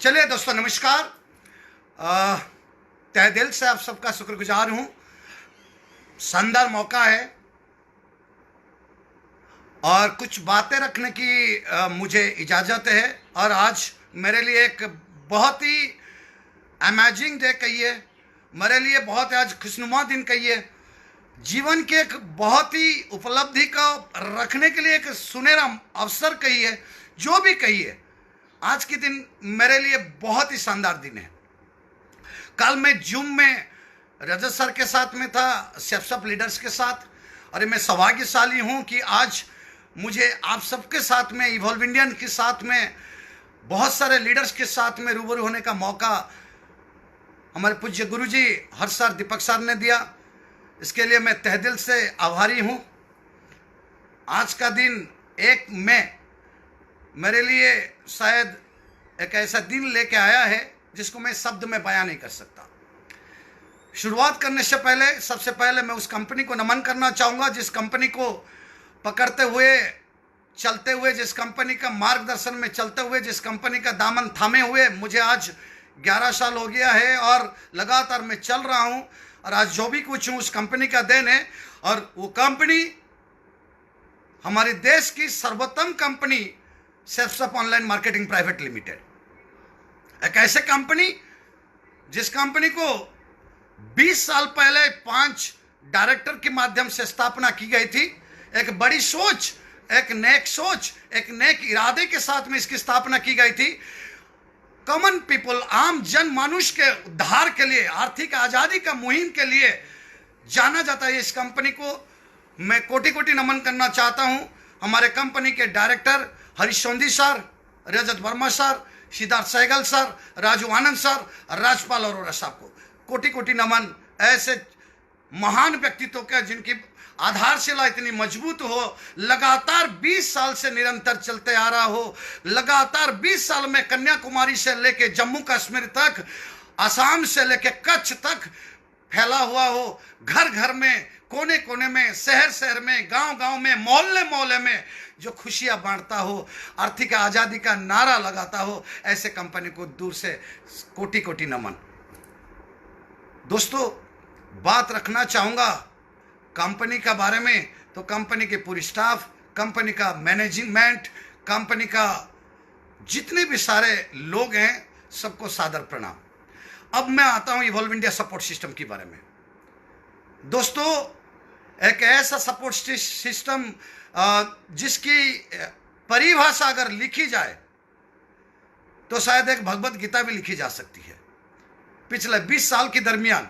चलिए दोस्तों, नमस्कार। तहे दिल से आप सबका शुक्रगुजार हूँ। शानदार मौका है और कुछ बातें रखने की मुझे इजाज़त है। और आज मेरे लिए एक बहुत ही अमेजिंग डे कहिए, मेरे लिए बहुत आज खुशनुमा दिन कहिए, जीवन के एक बहुत ही उपलब्धि का रखने के लिए एक सुनहरा अवसर कहिए, जो भी कहिए, आज के दिन मेरे लिए बहुत ही शानदार दिन है। कल मैं जूम में रजत सर के साथ में था, सब लीडर्स के साथ, और मैं सौभाग्यशाली हूं कि आज मुझे आप सबके साथ में, इवॉल्व इंडियन के साथ में, बहुत सारे लीडर्स के साथ में रूबरू होने का मौका हमारे पूज्य गुरुजी हर्ष सर, दीपक सर ने दिया। इसके लिए मैं तहे दिल से आभारी हूं। आज का दिन 1 मई मेरे लिए शायद एक ऐसा दिन लेके आया है जिसको मैं शब्द में बयां नहीं कर सकता। शुरुआत करने से पहले सबसे पहले मैं उस कंपनी को नमन करना चाहूँगा जिस कंपनी को पकड़ते हुए, चलते हुए, जिस कंपनी का मार्गदर्शन में चलते हुए, जिस कंपनी का दामन थामे हुए मुझे आज 11 साल हो गया है और लगातार मैं चल रहा हूँ। और आज जो भी कुछ हूँ उस कंपनी का देन है। और वो कंपनी हमारे देश की सर्वोत्तम company self online marketing private limited, एक ऐसे कंपनी जिस कंपनी को 20 साल पहले 5 डायरेक्टर के माध्यम से स्थापना की गई थी। एक बड़ी सोच, एक नेक सोच, एक नेक इरादे के साथ में इसकी स्थापना की गई थी। कॉमन पीपल, आम जन मानुष के उद्धार के लिए, आर्थिक आजादी का मुहिम के लिए जाना जाता है। इस कंपनी को मैं कोटि कोटि नमन करना चाहता हूं। हमारे कंपनी के डायरेक्टर हरीश सोंधी सर, रजत वर्मा सर, सिद्धार्थ सहगल सर, राजू आनंद सर, राजपाल अरोरा साहब को कोटि कोटि नमन। ऐसे महान व्यक्तित्व के जिनकी आधारशिला इतनी मजबूत हो, लगातार 20 साल से निरंतर चलते आ रहा हो, लगातार 20 साल में कन्याकुमारी से लेके जम्मू कश्मीर तक, आसाम से लेके कच्छ तक फैला हुआ हो, घर घर में, कोने कोने में, शहर शहर में, गांव गांव में, मोहल्ले मोहल्ले में जो खुशियां बांटता हो, आर्थिक आजादी का नारा लगाता हो, ऐसे कंपनी को दूर से कोटि कोटि नमन। दोस्तों, बात रखना चाहूंगा कंपनी का बारे में, तो कंपनी के पूरी स्टाफ, कंपनी का मैनेजमेंट, कंपनी का जितने भी सारे लोग हैं, सबको सादर प्रणाम। अब मैं आता हूं इवॉल्व इंडिया सपोर्ट सिस्टम के बारे में। दोस्तों, एक ऐसा सपोर्ट सिस्टम जिसकी परिभाषा अगर लिखी जाए तो शायद एक भगवत गीता भी लिखी जा सकती है। पिछले 20 साल के दरमियान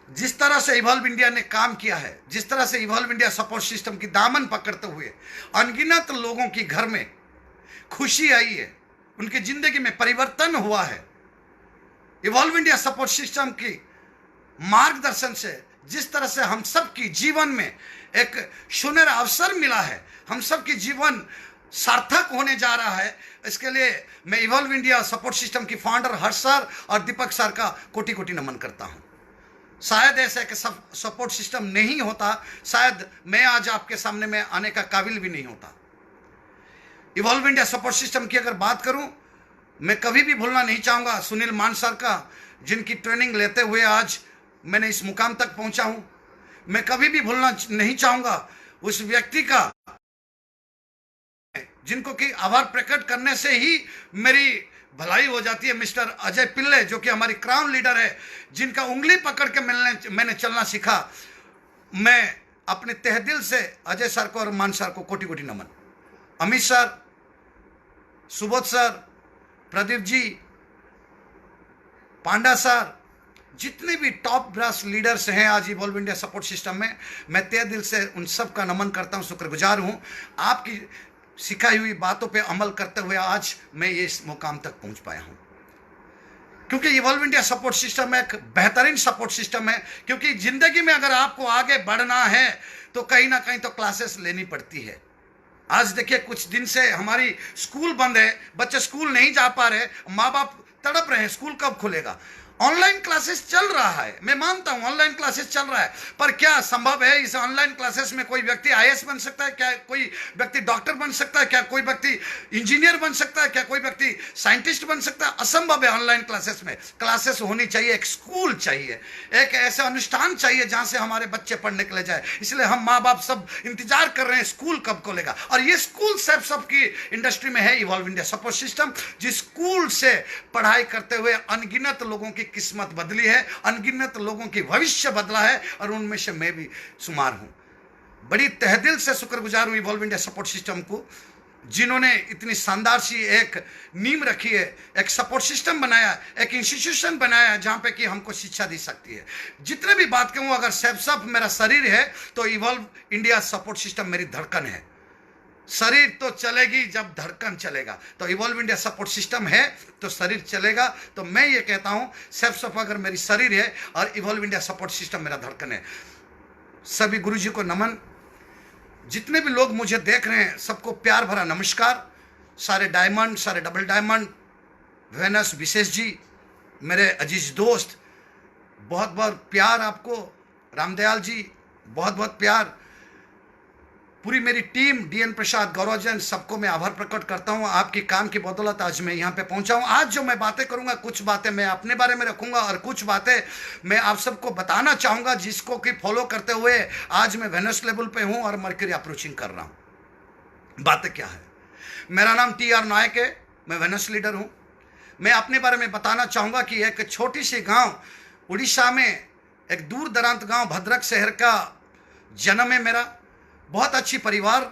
जिस तरह से इवॉल्व इंडिया ने काम किया है, जिस तरह से इवॉल्व इंडिया सपोर्ट सिस्टम की दामन पकड़ते हुए अनगिनत लोगों की घर में खुशी आई है, उनकी जिंदगी में परिवर्तन हुआ है। इवॉल्व इंडिया सपोर्ट सिस्टम की मार्गदर्शन से जिस तरह से हम सब की जीवन में एक सुनहरा अवसर मिला है, हम सब की जीवन सार्थक होने जा रहा है, इसके लिए मैं इवॉल्व इंडिया सपोर्ट सिस्टम की फाउंडर हर्ष सर और दीपक सर का कोटि कोटि नमन करता हूं। शायद ऐसे कि सपोर्ट सिस्टम नहीं होता, शायद मैं आज आपके सामने में आने का काबिल भी नहीं होता। इवॉल्व इंडिया सपोर्ट सिस्टम की अगर बात करूं, मैं कभी भी भूलना नहीं चाहूंगा सुनील मान सर का, जिनकी ट्रेनिंग लेते हुए आज मैंने इस मुकाम तक पहुंचा हूं। मैं कभी भी भूलना नहीं चाहूंगा उस व्यक्ति का जिनको कि आभार प्रकट करने से ही मेरी भलाई हो जाती है, मिस्टर अजय पिल्ले, जो कि हमारी क्राउन लीडर है, जिनका उंगली पकड़ के मैंने चलना सीखा। मैं अपने तहे दिल से अजय सर को और मान सर को कोटि कोटि नमन। अमित सर, सुबोध सर, प्रदीप जी, पांडा सर, जितने भी टॉप ब्रास लीडर्स हैं आज इवॉल्व इंडिया सपोर्ट सिस्टम में, मैं तहे दिल से उन सब का नमन करता हूं, शुक्रगुजार हूं। आपकी सिखाई हुई बातों पे अमल करते हुए आज मैं ये इस मुकाम तक पहुंच पाया हूं, क्योंकि इवॉल्व इंडिया सपोर्ट सिस्टम एक बेहतरीन सपोर्ट सिस्टम है। क्योंकि जिंदगी में अगर आपको आगे बढ़ना है तो कहीं ना कहीं तो क्लासेस लेनी पड़ती है। आज देखिए, कुछ दिन से हमारी स्कूल बंद है, बच्चे स्कूल नहीं जा पा रहे, माँ बाप तड़प रहे हैं स्कूल कब खुलेगा। ऑनलाइन क्लासेस चल रहा है, मैं मानता हूं ऑनलाइन क्लासेस चल रहा है, पर क्या संभव है इस ऑनलाइन क्लासेस में कोई व्यक्ति आईएएस बन सकता है? क्या कोई व्यक्ति डॉक्टर बन सकता है? क्या कोई व्यक्ति इंजीनियर बन सकता है? क्या कोई व्यक्ति साइंटिस्ट बन सकता है? असंभव है। ऑनलाइन क्लासेस में क्लासेस होनी चाहिए, एक स्कूल चाहिए, एक ऐसा अनुष्ठान चाहिए जहां से हमारे बच्चे पढ़ने के लिए जाए। इसलिए हम माँ बाप सब इंतजार कर रहे हैं स्कूल कब खोलेगा, और ये स्कूल सबकी इंडस्ट्री में है इवॉल्व इंडिया सपोर्ट सिस्टम, जिस स्कूल से पढ़ाई करते हुए अनगिनत लोगों की किस्मत बदली है, अनगिनत लोगों की भविष्य बदला है, और उनमें से मैं भी शुमार हूं। बड़ी तहदिल से शुक्रगुजार हूं इवॉल्व इंडिया सपोर्ट सिस्टम को, जिन्होंने इतनी शानदार सी एक नींव रखी है, एक सपोर्ट सिस्टम बनाया, एक इंस्टीट्यूशन बनाया जहां पे कि हमको शिक्षा दी सकती है। जितने भी बात कहूं, अगर सब मेरा शरीर है तो इवॉल्व इंडिया सपोर्ट सिस्टम मेरी धड़कन है। शरीर तो चलेगी जब धड़कन चलेगा, तो इवॉल्व इंडिया सपोर्ट सिस्टम है तो शरीर चलेगा। तो मैं ये कहता हूं सब अगर मेरी शरीर है और इवॉल्व इंडिया सपोर्ट सिस्टम मेरा धड़कन है। सभी गुरुजी को नमन, जितने भी लोग मुझे देख रहे हैं सबको प्यार भरा नमस्कार। सारे डायमंड, सारे डबल डायमंड, वेनस विशेष जी, मेरे अजीज दोस्त, बहुत बहुत प्यार आपको। रामदयाल जी बहुत बहुत प्यार। पूरी मेरी टीम, डीएन प्रसाद, गौरव जैन, सबको मैं आभार प्रकट करता हूं। आपकी काम की बदौलत आज मैं यहां पे पहुंचा हूं। आज जो मैं बातें करूंगा, कुछ बातें मैं अपने बारे में रखूंगा और कुछ बातें मैं आप सबको बताना चाहूंगा, जिसको कि फॉलो करते हुए आज मैं वेनस लेवल पे हूं और मर्क्यूरी अप्रोचिंग कर रहा हूं। बातें क्या है? मेरा नाम TR नायक है, मैं वेनस लीडर हूं। मैं अपने बारे में बताना चाहूंगा कि एक छोटी सी गाँव उड़ीसा में, एक दूर दरांत गाँव भद्रक शहर का जन्म है मेरा। बहुत अच्छी परिवार,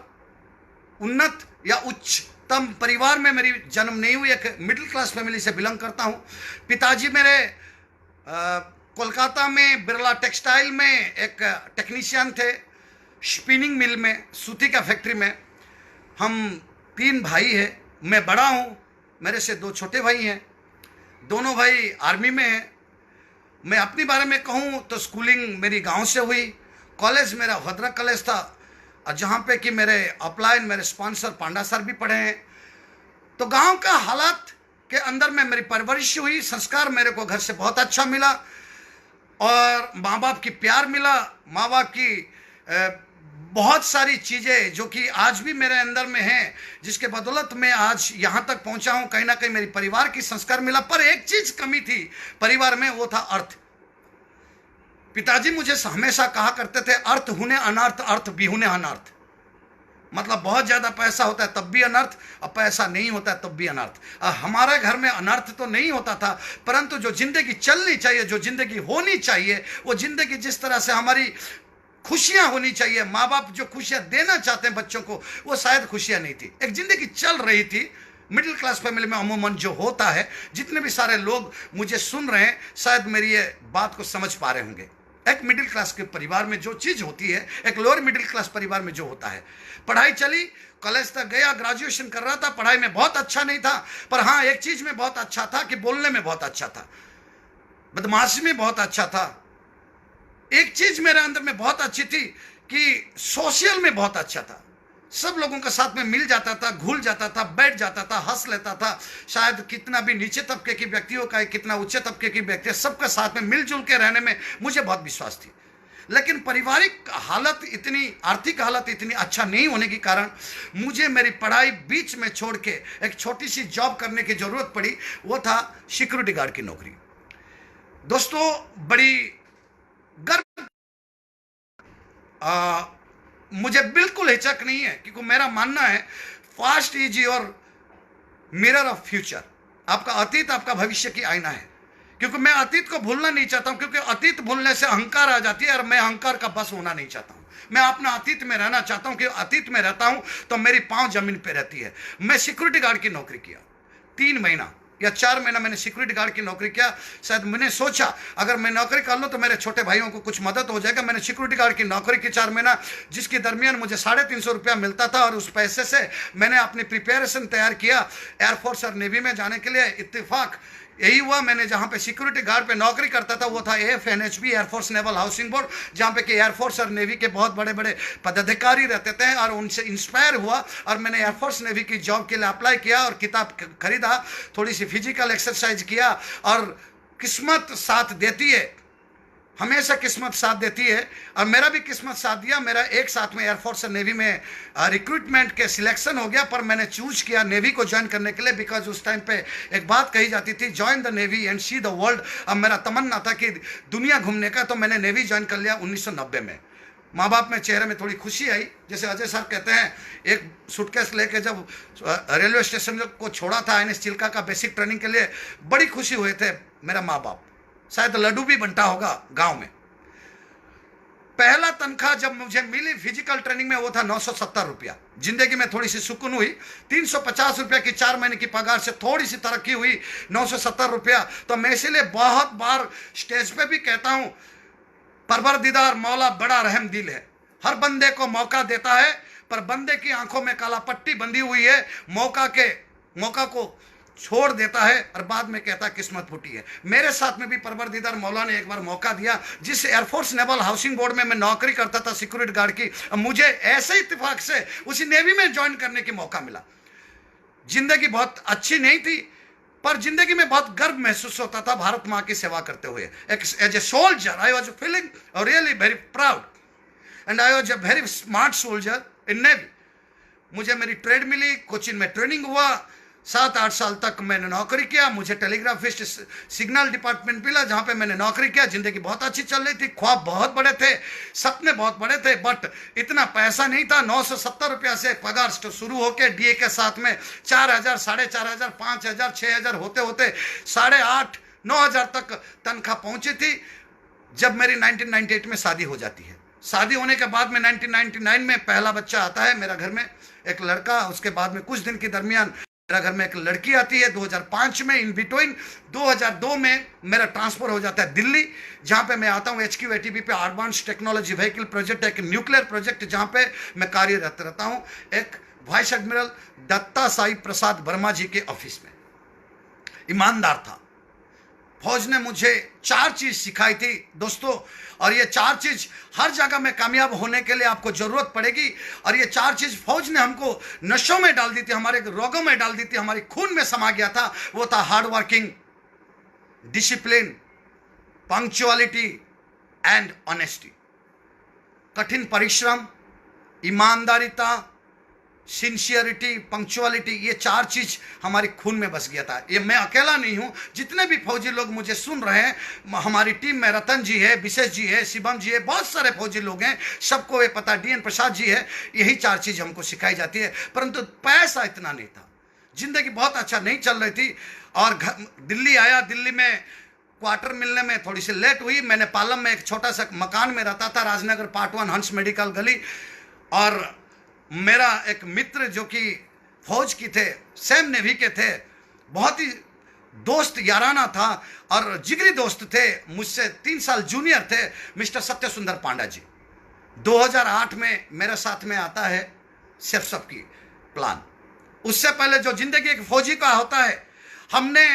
उन्नत या उच्चतम परिवार में मेरी जन्म नहीं हुई। एक मिडिल क्लास फैमिली से बिलोंग करता हूँ। पिताजी मेरे कोलकाता में बिरला टेक्सटाइल में एक टेक्नीशियन थे, स्पिनिंग मिल में, सूती का फैक्ट्री में। हम 3 भाई हैं, मैं बड़ा हूँ, मेरे से 2 छोटे भाई हैं, दोनों भाई आर्मी में हैं। मैं अपने बारे में कहूँ तो स्कूलिंग मेरी गांव से हुई, कॉलेज मेरा भद्रक कॉलेज था, और जहाँ पे कि मेरे अपलाइन, मेरे स्पॉन्सर पांडा सर भी पढ़े हैं। तो गांव का हालात के अंदर में मेरी परवरिश हुई, संस्कार मेरे को घर से बहुत अच्छा मिला, और माँ बाप की प्यार मिला, माँ बाप की बहुत सारी चीज़ें जो कि आज भी मेरे अंदर में हैं, जिसके बदौलत मैं आज यहाँ तक पहुँचा हूँ। कहीं ना कहीं मेरी परिवार की संस्कार मिला, पर एक चीज़ कमी थी परिवार में, वो था अर्थ। पिताजी मुझे हमेशा कहा करते थे, अर्थ हुने अनर्थ, अर्थ बिहुने अनर्थ। मतलब बहुत ज़्यादा पैसा होता है तब भी अनर्थ, और पैसा नहीं होता है तब भी अनर्थ। हमारे घर में अनर्थ तो नहीं होता था, परंतु जो जिंदगी चलनी चाहिए, जो जिंदगी होनी चाहिए, वो जिंदगी जिस तरह से हमारी खुशियां होनी चाहिए, माँ बाप जो खुशियां देना चाहते हैं बच्चों को, वो शायद खुशियां नहीं थी। एक जिंदगी चल रही थी मिडिल क्लास फैमिली में अमूमन जो होता है। जितने भी सारे लोग मुझे सुन रहे हैं शायद मेरी ये बात को समझ पा रहे होंगे। एक मिडिल क्लास के परिवार में जो चीज़ होती है, एक लोअर मिडिल क्लास परिवार में जो होता है। पढ़ाई चली, कॉलेज तक गया, ग्रेजुएशन कर रहा था। पढ़ाई में बहुत अच्छा नहीं था, पर हाँ एक चीज़ में बहुत अच्छा था कि बोलने में बहुत अच्छा था, बदमाशी में बहुत अच्छा था। एक चीज़ मेरे अंदर में बहुत अच्छी थी कि सोशल में बहुत अच्छा था। सब लोगों के साथ में मिल जाता था, घुल जाता था, बैठ जाता था, हंस लेता था। शायद कितना भी नीचे तबके की व्यक्ति हो, कितना उच्च तबके की व्यक्ति, सबके साथ में मिलजुल के रहने में मुझे बहुत विश्वास थी। लेकिन पारिवारिक हालत इतनी, आर्थिक हालत इतनी अच्छा नहीं होने के कारण मुझे मेरी पढ़ाई बीच में छोड़ के एक छोटी सी जॉब करने की ज़रूरत पड़ी। वो था सिक्योरिटी गार्ड की नौकरी। दोस्तों बड़ी गर्व, मुझे बिल्कुल हिचक नहीं है, क्योंकि मेरा मानना है fast is your mirror of future. आपका अतीत आपका भविष्य की आईना है। क्योंकि मैं अतीत को भूलना नहीं चाहता हूं, क्योंकि अतीत भूलने से अहंकार आ जाती है, और मैं अहंकार का बस होना नहीं चाहता हूं। मैं अपना अतीत में रहना चाहता हूं, कि अतीत में रहता हूं तो मेरी पांव जमीन पे रहती है। मैं सिक्योरिटी गार्ड की नौकरी किया 3 महीना या 4 महीना मैंने सिक्योरिटी गार्ड की नौकरी किया। शायद मैंने सोचा अगर मैं नौकरी कर लूँ तो मेरे छोटे भाइयों को कुछ मदद हो जाएगा। मैंने सिक्योरिटी गार्ड की नौकरी की 4 महीना, जिसके दरमियान मुझे 350 रुपया मिलता था, और उस पैसे से मैंने अपनी प्रिपरेशन तैयार किया एयरफोर्स और नेवी में जाने के लिए। इत्तेफाक यही हुआ, मैंने जहाँ पे सिक्योरिटी गार्ड पे नौकरी करता था वो था AFNHB, air force naval housing board, जहाँ पे कि एयरफोर्स और नेवी के बहुत बड़े बड़े पदाधिकारी रहते थे, और उनसे इंस्पायर हुआ और मैंने एयरफोर्स नेवी की जॉब के लिए अप्लाई किया और किताब खरीदा, थोड़ी सी फिजिकल एक्सरसाइज किया और किस्मत साथ देती है, हमेशा किस्मत साथ देती है। और मेरा भी किस्मत साथ दिया। मेरा एक साथ में एयरफोर्स और नेवी में रिक्रूटमेंट के सिलेक्शन हो गया, पर मैंने चूज किया नेवी को ज्वाइन करने के लिए, बिकॉज उस टाइम पे एक बात कही जाती थी, join the navy and see the world. अब मेरा तमन्ना था कि दुनिया घूमने का, तो मैंने नेवी ज्वाइन कर लिया 1990 में। माँ बाप में चेहरे में थोड़ी खुशी आई। जैसे अजय साहब कहते हैं, एक सूटकेस लेके जब रेलवे स्टेशन को छोड़ा था INS चिल्का का बेसिक ट्रेनिंग के लिए, बड़ी खुशी हुए थे मेरा माँ बाप। शायद लड्डू भी बनता होगा गांव में। पहला तनख्वाह जब मुझे मिली फिजिकल ट्रेनिंग में, वो था 970 रुपया। जिंदगी में थोड़ी सी सुकून हुई। 350 रुपया की 4 महीने की पगार से थोड़ी सी तरक्की हुई, 970 रुपया। तो मैं इसीलिए बहुत बार स्टेज पे भी कहता हूं, परवरदिगार मौला बड़ा रहम दिल है, हर बंदे को मौका देता है, पर बंदे की आंखों में काला पट्टी बंधी हुई है, मौका को छोड़ देता है और बाद में कहता है किस्मत फूटी है। मेरे साथ में भी परवरदिगार मौला ने एक बार मौका दिया। जिस एयरफोर्स नेवल हाउसिंग बोर्ड में मैं नौकरी करता था सिक्योरिटी गार्ड की, मुझे ऐसे इत्तेफाक से उसी नेवी में ज्वाइन करने की मौका मिला। जिंदगी बहुत अच्छी नहीं थी, पर जिंदगी में बहुत गर्व महसूस होता था भारत माँ की सेवा करते हुए। As a soldier I was feeling really very proud and I was a very smart soldier in navy. मुझे मेरी ट्रेड मिली, कोचिन में ट्रेनिंग हुआ, 7-8 साल तक मैंने नौकरी किया। मुझे टेलीग्राफिस्ट सिग्नल डिपार्टमेंट मिला, जहां पे मैंने नौकरी किया। जिंदगी बहुत अच्छी चल रही थी, ख्वाब बहुत बड़े थे, सपने बहुत बड़े थे, बट इतना पैसा नहीं था। 970 रुपया से पगार शुरू होकर DA के साथ में 4,000, 4,500, 5,000, 6,000 होते होते 8,500-9,000 तक तनख्वाह पहुंची थी। जब मेरी 1998 में शादी हो जाती है। शादी होने के बाद में 1999 में पहला बच्चा आता है मेरा घर में, एक लड़का। उसके बाद में कुछ दिन के दरमियान मेरा घर में एक लड़की आती है। 2005 में इन बिटवीन 2002 में मेरा ट्रांसफर हो जाता है दिल्ली, जहां पे मैं आता हूं HQATV पे, एडवांस टेक्नोलॉजी व्हीकल प्रोजेक्ट, एक न्यूक्लियर प्रोजेक्ट जहां पे मैं कार्यरत रहता हूं, एक वाइस एडमिरल दत्ता साई प्रसाद वर्मा जी के ऑफिस में। ईमानदार था। फौज ने मुझे 4 चीज सिखाई थी दोस्तों, और ये 4 चीज हर जगह में कामयाब होने के लिए आपको जरूरत पड़ेगी। और ये 4 चीज फौज ने हमको नशों में डाल दी थी, हमारे रोगों में डाल दी थी, हमारे खून में समा गया था। वो था hard working, discipline, punctuality and honesty. कठिन परिश्रम, ईमानदारिता, सिंसियरिटी, पंक्चुअलिटी, ये 4 चीज हमारे खून में बस गया था। ये मैं अकेला नहीं हूं, जितने भी फौजी लोग मुझे सुन रहे हैं, हमारी टीम में रतन जी है, विशेष जी है, शिवम जी है, बहुत सारे फौजी लोग हैं, सबको ये पता, DN प्रसाद जी है। यही 4 चीज हमको सिखाई जाती है। परंतु पैसा इतना नहीं था, जिंदगी बहुत अच्छा नहीं चल रही थी। और दिल्ली आया। दिल्ली में क्वार्टर मिलने में थोड़ी सी लेट हुई। मैंने पालम में एक छोटा सा मकान में रहता था, राजनगर पार्ट 1 हंस मेडिकल गली। और मेरा एक मित्र जो कि फौज की थे, सेम नेवी के थे, बहुत ही दोस्त याराना था और जिगरी दोस्त थे, मुझसे 3 साल जूनियर थे, मिस्टर सत्य सुंदर पांडा जी। 2008 में मेरे साथ में आता है सेफसप की प्लान। उससे पहले जो जिंदगी एक फौजी का होता है, हमने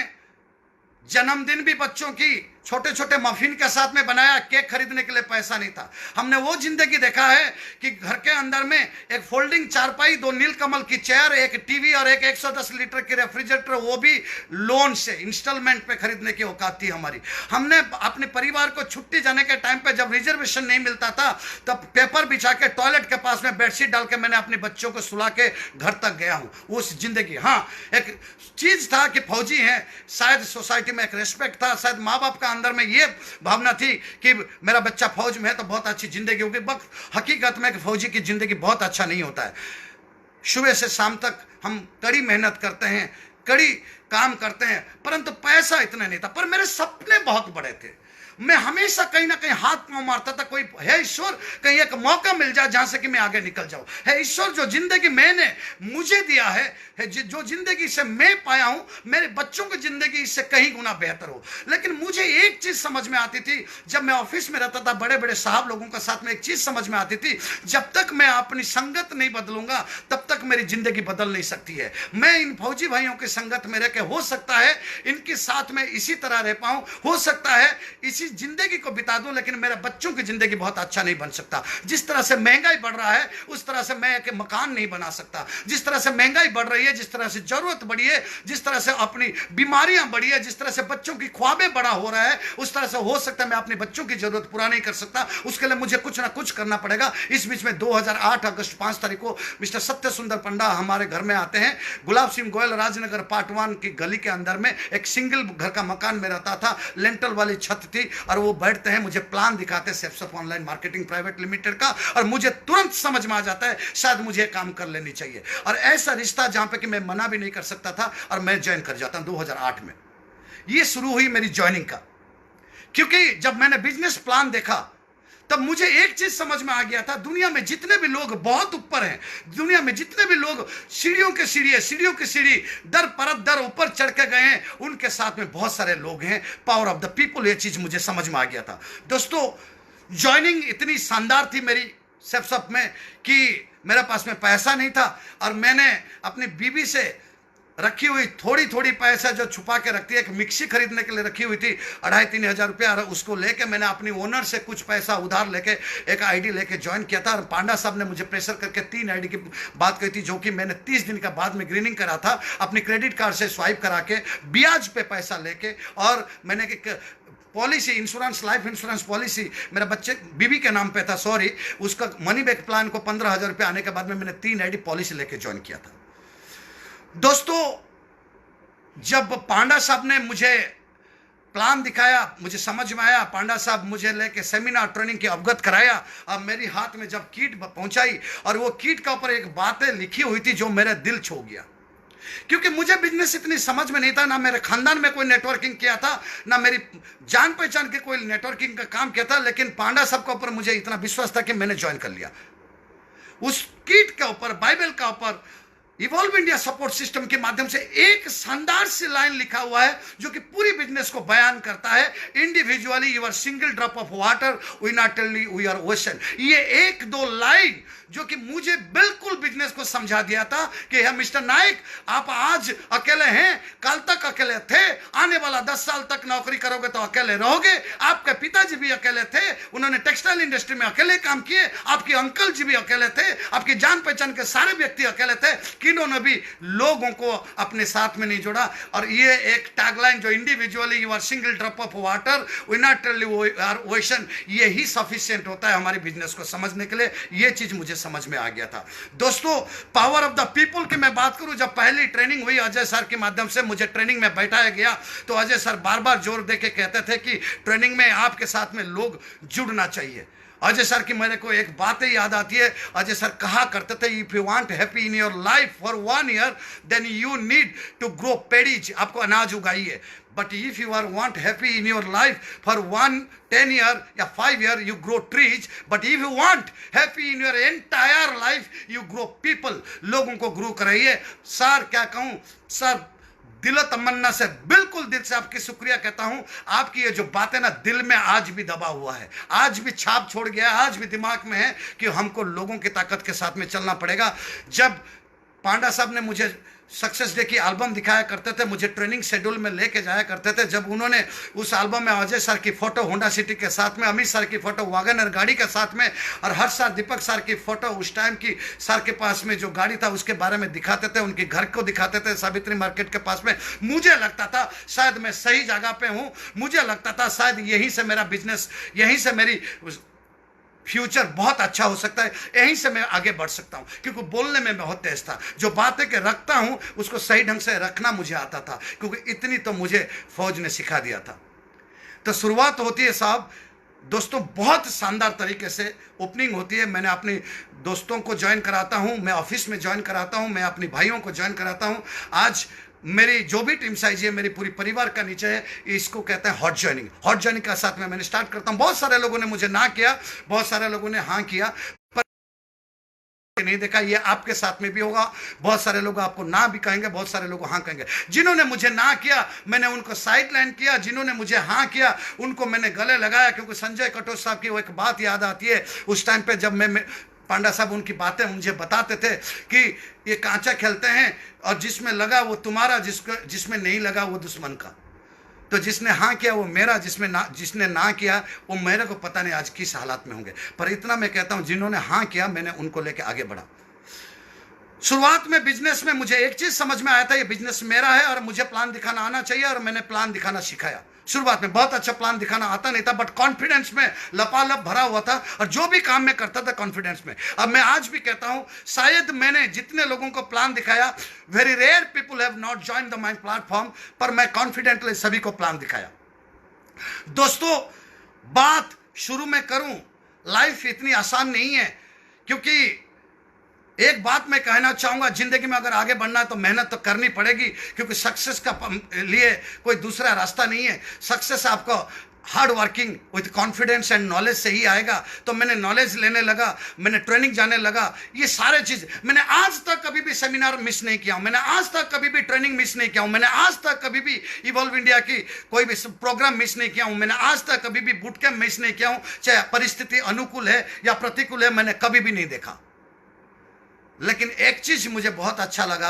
जन्मदिन भी बच्चों की छोटे छोटे मफिन के साथ में बनाया। केक खरीदने के लिए पैसा नहीं था। हमने वो जिंदगी देखा है कि घर के अंदर में एक फोल्डिंग चारपाई, 2 नीलकमल की चेयर, एक टीवी और एक 110 लीटर की रेफ्रिजरेटर, वो भी लोन से इंस्टॉलमेंट पे खरीदने की औकात थी हमारी। हमने अपने परिवार को छुट्टी जाने के टाइम पे जब रिजर्वेशन नहीं मिलता था, तब पेपर बिछा के टॉयलेट के पास में बेडशीट डाल के मैंने अपने बच्चों को सुला के घर तक गया हूं। उस जिंदगी, हाँ, एक चीज था कि फौजी हैं, शायद सोसाइटी में एक रेस्पेक्ट था, शायद माँ बाप का अंदर में ये भावना थी कि मेरा बच्चा फौज में है तो बहुत अच्छी जिंदगी होगी। बस हकीकत में कि फौजी की जिंदगी बहुत अच्छा नहीं होता है। सुबह से शाम तक हम कड़ी मेहनत करते हैं, कड़ी काम करते हैं, परंतु पैसा इतना नहीं था। पर मेरे सपने बहुत बड़े थे। मैं हमेशा कहीं ना कहीं हाथ पांव मारता था, कोई है ईश्वर कहीं एक मौका मिल जाए जहां से कि मैं आगे निकल जाऊं। है ईश्वर, जो जिंदगी मैंने मुझे दिया है जो जिंदगी से मैं पाया हूं, मेरे बच्चों की जिंदगी इससे कहीं गुना बेहतर हो। लेकिन मुझे एक चीज समझ में आती थी, जब मैं ऑफिस में रहता था बड़े बड़े साहब लोगों के साथ में, एक चीज समझ में आती थी, जब तक मैं अपनी संगत नहीं बदलूंगा तब तक मेरी जिंदगी बदल नहीं सकती है। मैं इन फौजी भाइयों की संगत में रह के हो सकता है इनके साथ में इसी तरह रह पाऊं, हो सकता है इसी सी जिंदगी को बिता दूं, लेकिन मेरे बच्चों की जिंदगी बहुत अच्छा नहीं बन सकता। जिस तरह से महंगाई बढ़ रहा है उस तरह से मैं एक मकान नहीं बना सकता। जिस तरह से महंगाई बढ़ रही है, जिस तरह से जरूरत बढ़ी है, जिस तरह से अपनी बीमारियां बढ़ी है, जिस तरह से बच्चों की ख्वाबें बड़ा हो रहा है, उस तरह से हो सकता है मैं अपने बच्चों की जरूरत पूरा नहीं कर सकता। उसके लिए मुझे कुछ ना कुछ करना पड़ेगा। इस बीच में 2008 अगस्त 5 तारीख को मिस्टर सत्य सुंदर पंडा हमारे घर में आते हैं। गुलाब सिंह गोयल राजनगर पार्ट 1 की गली के अंदर में एक सिंगल घर का मकान में रहता था, लेंटल वाली छत थी, और वो बैठते हैं, मुझे प्लान दिखाते हैं सेप्सअप ऑनलाइन मार्केटिंग प्राइवेट लिमिटेड का, और मुझे तुरंत समझ में आ जाता है शायद मुझे काम कर लेनी चाहिए। और ऐसा रिश्ता जहां पे कि मैं मना भी नहीं कर सकता था, और मैं ज्वाइन कर जाता हूं 2008 में। ये शुरू हुई मेरी ज्वाइनिंग का, क्योंकि जब मैंने बिजनेस प्लान देखा तब मुझे एक चीज समझ में आ गया था, दुनिया में जितने भी लोग बहुत ऊपर हैं, दुनिया में जितने भी लोग सीढ़ियों की सीढ़ी दर परत दर ऊपर चढ़ के गए हैं, उनके साथ में बहुत सारे लोग हैं। पावर ऑफ द पीपल, ये चीज मुझे समझ में आ गया था। दोस्तों, ज्वाइनिंग इतनी शानदार थी मेरी सेप्सअप में कि मेरे पास में पैसा नहीं था, और मैंने अपनी बीवी से रखी हुई थोड़ी थोड़ी पैसा जो छुपा के रखती है, एक मिक्सी खरीदने के लिए रखी हुई थी 2,500-3 हज़ार रुपया, उसको लेके मैंने अपनी ओनर से कुछ पैसा उधार लेके एक आईडी लेके ज्वाइन किया था। और पांडा साहब ने मुझे प्रेशर करके 3 आईडी की बात कही थी, जो कि मैंने 30 दिन का बाद में ग्रीनिंग करा था, अपनी क्रेडिट कार्ड से स्वाइप करा के ब्याज पे पैसा लेके। और मैंने एक policy, insurance, life insurance policy मेरे बच्चे बीबी के नाम पे था, सॉरी, उसका मनी बैक प्लान को 15,000 रुपये आने के बाद में मैंने 3 आईडी पॉलिसी लेके ज्वाइन किया था। दोस्तों, जब पांडा साहब ने मुझे प्लान दिखाया, मुझे समझ में आया, पांडा साहब मुझे लेके सेमिनार ट्रेनिंग के अवगत कराया, अब मेरी हाथ में जब किट पहुंचाई, और वो किट के ऊपर एक बातें लिखी हुई थी जो मेरे दिल छू गया, क्योंकि मुझे बिजनेस इतनी समझ में नहीं था, ना मेरे खानदान में कोई नेटवर्किंग किया था, ना मेरी जान पहचान के कोई नेटवर्किंग का काम किया था, लेकिन पांडा साहब के ऊपर मुझे इतना विश्वास था कि मैंने ज्वाइन कर लिया। उस किट के ऊपर, बाइबल का ऊपर, इवॉल्व इंडिया सपोर्ट सिस्टम के माध्यम से एक शानदार सी लाइन लिखा हुआ है जो कि पूरी बिजनेस को बयान करता है। Individually you are single drop of water, we not tell we are ocean. ये 1-2 लाइन जो कि मुझे बिल्कुल बिजनेस को समझा दिया था कि मिस्टर नाइक, आप आज अकेले हैं, कल तक अकेले थे, आने वाला 10 साल तक नौकरी करोगे तो अकेले रहोगे। आपके पिताजी भी अकेले थे, उन्होंने टेक्सटाइल इंडस्ट्री में अकेले काम किए, आपके अंकल जी भी अकेले थे, आपकी जान पहचान के सारे व्यक्ति अकेले थे, किन्होंने भी लोगों को अपने साथ में नहीं जोड़ा। और ये एक टैगलाइन जो individually you are single drop of water, we not tell you are ocean, ये ही सफिशिएंट होता है हमारे बिजनेस को समझने के लिए। ये चीज मुझे समझ में आ गया था। दोस्तों, पावर ऑफ द पीपल की मैं बात करूं, जब पहली ट्रेनिंग हुई अजय सर के माध्यम से, मुझे ट्रेनिंग में बैठाया गया, तो अजय सर बार बार जोर दे के कहते थे कि ट्रेनिंग में आपके साथ में लोग जुड़ना चाहिए। अजय सर की मेरे को एक बात याद आती है, अजय सर कहा करते थे, if you want happy in your life for 1 year then you need to grow paddies, आपको अनाज उगाइए। But if you are want happy in your life for 1, 10 year या 5 year, you grow trees. But if you want happy in your entire life, you grow people. लोगों को grow कराइए। Sir क्या कहूँ sir, दिलो तमन्ना से, बिल्कुल दिल से आपकी शुक्रिया कहता हूं। आपकी ये जो बातें ना दिल में आज भी दबा हुआ है, आज भी छाप छोड़ गया, आज भी दिमाग में है कि हमको लोगों की ताकत के साथ में चलना पड़ेगा। जब पांडा साहब ने मुझे सक्सेस डे की एल्बम दिखाया करते थे, मुझे ट्रेनिंग शेड्यूल में लेके जाया करते थे, जब उन्होंने उस एल्बम में अजय सर की फोटो होंडा सिटी के साथ में, अमित सर की फोटो वैगनर गाड़ी के साथ में, और हर सर दीपक सर की फोटो उस टाइम की सर के पास में जो गाड़ी था उसके बारे में दिखाते थे, उनके घर को दिखाते थे सावित्री मार्केट के पास में, मुझे लगता था शायद मैं सही जगह पे हूँ, मुझे लगता था शायद यहीं से मेरा बिजनेस, यहीं से मेरी फ्यूचर बहुत अच्छा हो सकता है, यहीं से मैं आगे बढ़ सकता हूं, क्योंकि बोलने में बहुत तेज था, जो बातें के रखता हूं उसको सही ढंग से रखना मुझे आता था, क्योंकि इतनी तो मुझे फौज ने सिखा दिया था। तो शुरुआत होती है साहब, दोस्तों, बहुत शानदार तरीके से ओपनिंग होती है। मैंने अपने दोस्तों को ज्वाइन कराता हूं, मैं ऑफिस में ज्वाइन कराता हूं, मैं अपने भाइयों को ज्वाइन कराता हूं। आज मेरी जो भी टीम साइज है, मेरी पूरी परिवार का नीचे है, इसको कहते हैं हॉट ज्वाइनिंग। हॉट ज्वाइनिंग का साथ में मैंने स्टार्ट करता हूं। बहुत सारे लोगों ने मुझे ना किया, बहुत सारे लोगों ने हाँ किया, पर नहीं देखा। ये आपके साथ में भी होगा, बहुत सारे लोग आपको ना भी कहेंगे, बहुत सारे लोग हाँ कहेंगे। जिन्होंने मुझे ना किया मैंने उनको साइड लाइन किया, जिन्होंने मुझे हाँ किया उनको मैंने गले लगाया, क्योंकि संजय कटोच साहब की वो एक बात याद आती है, उस टाइम पे जब मैं पांडा साहब उनकी बातें मुझे बताते थे कि ये कांचा खेलते हैं और जिसमें लगा वो तुम्हारा, जिसमें नहीं लगा वो दुश्मन का। तो जिसने हाँ किया वो मेरा, जिसने ना किया वो मेरे को पता नहीं आज किस हालात में होंगे। पर इतना मैं कहता हूं, जिन्होंने हाँ किया मैंने उनको लेके आगे बढ़ा। शुरुआत में बिजनेस में मुझे एक चीज समझ में आया था, ये बिजनेस मेरा है और मुझे प्लान दिखाना आना चाहिए, और मैंने प्लान दिखाना सिखाया। शुरुआत में बहुत अच्छा प्लान दिखाना आता नहीं था, बट कॉन्फिडेंस में लपालप भरा हुआ था, और जो भी काम मैं करता था कॉन्फिडेंस में। अब मैं आज भी कहता हूं, शायद मैंने जितने लोगों को प्लान दिखाया, very rare people have not join the my platform, पर मैं कॉन्फिडेंटली सभी को प्लान दिखाया। दोस्तों, बात शुरू में करूं, लाइफ इतनी आसान नहीं है, क्योंकि एक बात मैं कहना चाहूंगा, जिंदगी में अगर आगे बढ़ना है तो मेहनत तो करनी पड़ेगी, क्योंकि सक्सेस का लिए कोई दूसरा रास्ता नहीं है। सक्सेस आपको hard working with confidence and knowledge से ही आएगा। तो मैंने नॉलेज लेने लगा, मैंने ट्रेनिंग जाने लगा, ये सारे चीज मैंने आज तक कभी भी सेमिनार मिस नहीं किया हूं, मैंने आज तक कभी भी ट्रेनिंग मिस नहीं किया हूं, मैंने आज तक कभी भी इवॉल्व इंडिया की कोई भी प्रोग्राम मिस नहीं किया हूं, मैंने आज तक कभी भी बूट कैंप मिस नहीं किया हूं। चाहे परिस्थिति अनुकूल है या प्रतिकूल है, मैंने कभी भी नहीं देखा। लेकिन एक चीज मुझे बहुत अच्छा लगा,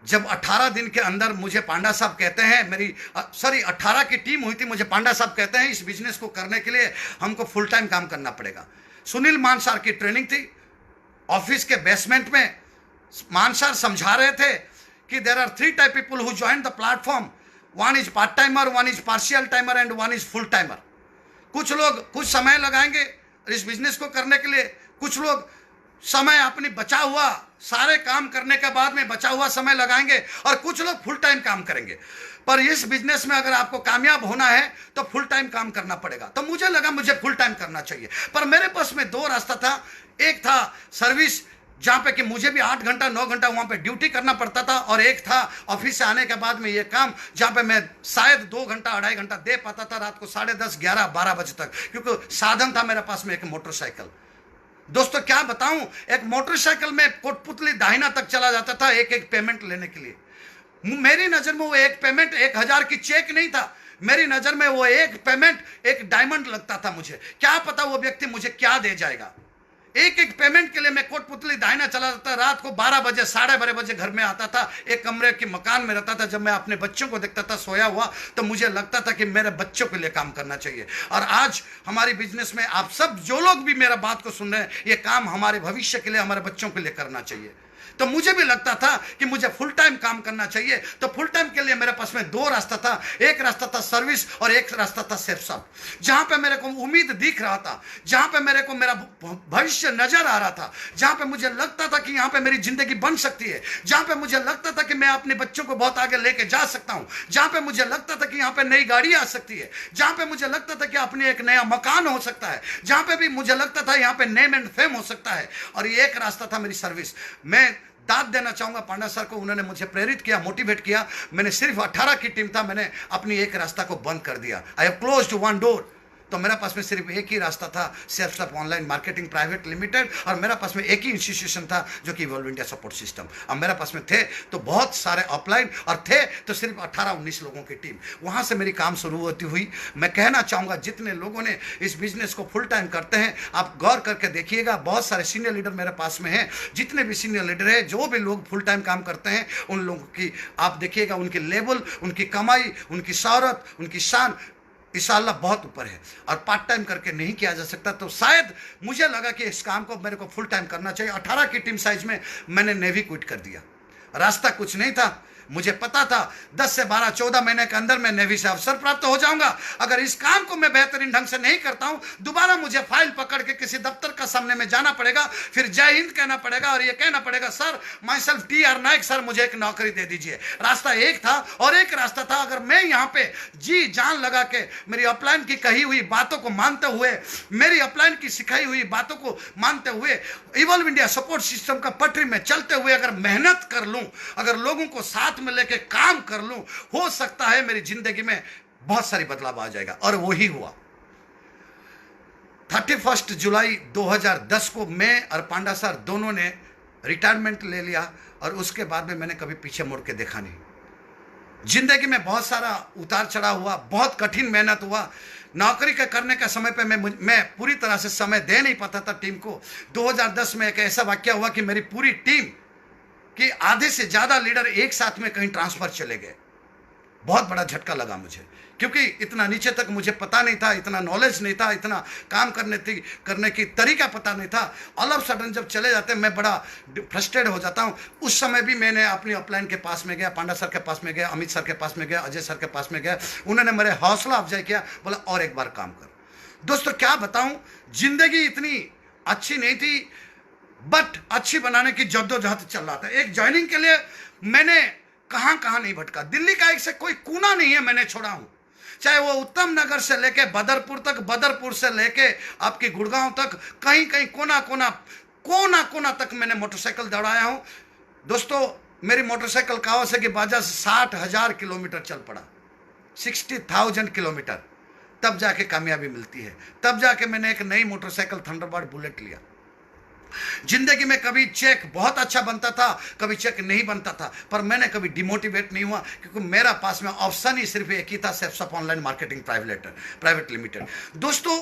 जब 18 दिन के अंदर मुझे पांडा साहब कहते हैं, 18 की टीम हुई थी, मुझे पांडा साहब कहते हैं इस बिजनेस को करने के लिए हमको फुल टाइम काम करना पड़ेगा। सुनील मान सर की ट्रेनिंग थी ऑफिस के बेसमेंट में। मान सर समझा रहे थे कि there are 3 type people who join the platform, one is part timer, one is partial timer and one is full timer. कुछ लोग कुछ समय लगाएंगे इस बिजनेस को करने के लिए, कुछ लोग समय अपनी बचा हुआ सारे काम करने के बाद में बचा हुआ समय लगाएंगे, और कुछ लोग फुल टाइम काम करेंगे। पर इस बिजनेस में अगर आपको कामयाब होना है तो फुल टाइम काम करना पड़ेगा। तो मुझे लगा मुझे फुल टाइम करना चाहिए, पर मेरे पास में 2 रास्ता था। एक था सर्विस, जहां पे कि मुझे भी 8 घंटा 9 घंटा वहां पे ड्यूटी करना पड़ता था, और एक था ऑफिस से आने के बाद में ये काम, जहां पे मैं शायद 2 घंटा 2.5 घंटा दे पाता था रात को 10:30 11 12 बजे तक, क्योंकि साधन था मेरे पास में एक मोटरसाइकिल। दोस्तों क्या बताऊं, एक मोटरसाइकिल में कोटपुतली दाहिना तक चला जाता था एक एक पेमेंट लेने के लिए। मेरी नजर में वो एक पेमेंट 1000 की चेक नहीं था, मेरी नजर में वो एक पेमेंट एक डायमंड लगता था। मुझे क्या पता वो व्यक्ति मुझे क्या दे जाएगा। एक एक पेमेंट के लिए मैं कोटपुतली दाहिना चला जाता, रात को 12 बजे 12:30 बजे घर में आता था। एक कमरे के मकान में रहता था। जब मैं अपने बच्चों को देखता था सोया हुआ, तो मुझे लगता था कि मेरे बच्चों के लिए काम करना चाहिए। और आज हमारी बिजनेस में आप सब जो लोग भी मेरा बात को सुन रहे हैं, ये काम हमारे भविष्य के लिए, हमारे बच्चों के लिए करना चाहिए। तो मुझे भी लगता था कि मुझे फुल टाइम काम करना चाहिए। तो फुल टाइम के लिए मेरे पास में 2 रास्ता था, एक रास्ता था सर्विस और एक रास्ता था सेल्फ सर्व। जहां पे मेरे को उम्मीद दिख रहा था, जहां पे मेरे को मेरा भविष्य नजर आ रहा था, जहां पे मुझे लगता था कि यहां पे मेरी जिंदगी बन सकती है, जहां पे मुझे लगता था कि मैं अपने बच्चों को बहुत आगे लेके जा सकता हूं, जहां पे मुझे लगता था कि यहां पे नई गाड़ी आ सकती है, जहां पे मुझे लगता था कि अपने एक नया मकान हो सकता है, जहां पे भी मुझे लगता था यहां पे नेम एंड फेम हो सकता है। और ये एक रास्ता था मेरी सर्विस। मैं दाद देना चाहूंगा पांडा सर को, उन्होंने मुझे प्रेरित किया, मोटिवेट किया। मैंने सिर्फ 18 की टीम था, मैंने अपनी एक रास्ता को बंद कर दिया। I have closed 1 door. तो मेरे पास में सिर्फ एक ही रास्ता था, self serve online marketing private limited, और मेरे पास में एक ही इंस्टीट्यूशन था जो कि इवॉल्व इंडिया सपोर्ट सिस्टम। अब मेरे पास में थे तो बहुत सारे ऑफलाइन, और थे तो सिर्फ 18-19 लोगों की टीम। वहां से मेरी काम शुरू होती हुई। मैं कहना चाहूंगा जितने लोगों ने इस बिजनेस को फुल टाइम करते हैं, आप गौर करके देखिएगा, बहुत सारे सीनियर लीडर मेरे पास में हैं। जितने भी सीनियर लीडर है, जो भी लोग फुल टाइम काम करते हैं, उन लोगों की आप देखिएगा, उनकी लेवल, उनकी कमाई, उनकी शौहरत, उनकी शान इंशाअल्लाह बहुत ऊपर है। और पार्ट टाइम करके नहीं किया जा सकता। तो शायद मुझे लगा कि इस काम को मेरे को फुल टाइम करना चाहिए। 18 की टीम साइज में मैंने नेवी क्विट कर दिया। रास्ता कुछ नहीं था, मुझे पता था 10 से 12 14 महीने के अंदर मैं नेवी से अवसर प्राप्त हो जाऊंगा। अगर इस काम को मैं बेहतरीन ढंग से नहीं करता हूं, दोबारा मुझे फाइल पकड़ के किसी दफ्तर का सामने में जाना पड़ेगा, फिर जय हिंद कहना पड़ेगा और ये कहना पड़ेगा, sir myself TR Nayak, sir मुझे एक नौकरी दे दीजिए। रास्ता एक था। और एक रास्ता था, अगर मैं यहाँ पे जी जान लगा के मेरी अपलाइन की कही हुई बातों को मानते हुए, मेरी अपलाइन की सिखाई हुई बातों को मानते हुए, इवॉल्व इंडिया सपोर्ट सिस्टम का पटरी में चलते हुए अगर मेहनत कर लूं, अगर लोगों को साथ में लेके काम कर लूं, हो सकता है मेरी जिंदगी में बहुत सारी बदलाव आ जाएगा। और वो ही हुआ। 31 जुलाई 2010 को मैं और पांडा सर दोनों ने रिटायरमेंट ले लिया, और उसके बाद में मैंने कभी पीछे मुड़ के देखा नहीं। जिंदगी में बहुत सारा उतार चढ़ाव हुआ, बहुत कठिन मेहनत हुआ। नौकरी के करने का समय पे मैं पूरी तरह से समय दे नहीं पाता था टीम को। 2010 में एक ऐसा वाक्य हुआ कि मेरी पूरी टीम कि आधे से ज्यादा लीडर एक साथ में कहीं ट्रांसफर चले गए। बहुत बड़ा झटका लगा मुझे, क्योंकि इतना नीचे तक मुझे पता नहीं था, इतना नॉलेज नहीं था, इतना काम करने की तरीका पता नहीं था। ऑल ऑफ सडन जब चले जाते हैं मैं बड़ा फ्रस्ट्रेट हो जाता हूँ। उस समय भी मैंने अपनी अपलाइन के पास में गया, पांडा सर के पास में गया, अमित सर के पास में गया, अजय सर के पास में गया। उन्होंने मेरे हौसला अफजाई किया, बोला और एक बार काम कर। दोस्तों क्या बताऊं, जिंदगी इतनी अच्छी नहीं थी, बट अच्छी बनाने की जद्दोजहद चल रहा था। एक ज्वाइनिंग के लिए मैंने कहां कहां नहीं भटका, दिल्ली का एक से कोई कोना नहीं है मैंने छोड़ा हूं, चाहे वो उत्तम नगर से लेके बदरपुर तक, बदरपुर से लेके आपके गुड़गांव तक, कहीं कहीं कोना कोना तक मैंने मोटरसाइकिल दौड़ाया हूं। दोस्तों मेरी मोटरसाइकिल कावासाकी बाजाज 60,000 किलोमीटर चल पड़ा, 60,000 किलोमीटर, तब जाके कामयाबी मिलती है। तब जाके मैंने एक नई मोटरसाइकिल थंडरबर्ड बुलेट लिया। जिंदगी में कभी चेक बहुत अच्छा बनता था, कभी चेक नहीं बनता था, पर मैंने कभी डिमोटिवेट नहीं हुआ, क्योंकि मेरा पास में ऑप्शन ही सिर्फ एक ही था, सेफ्सअप ऑनलाइन मार्केटिंग प्राइवेट लिमिटेड। दोस्तों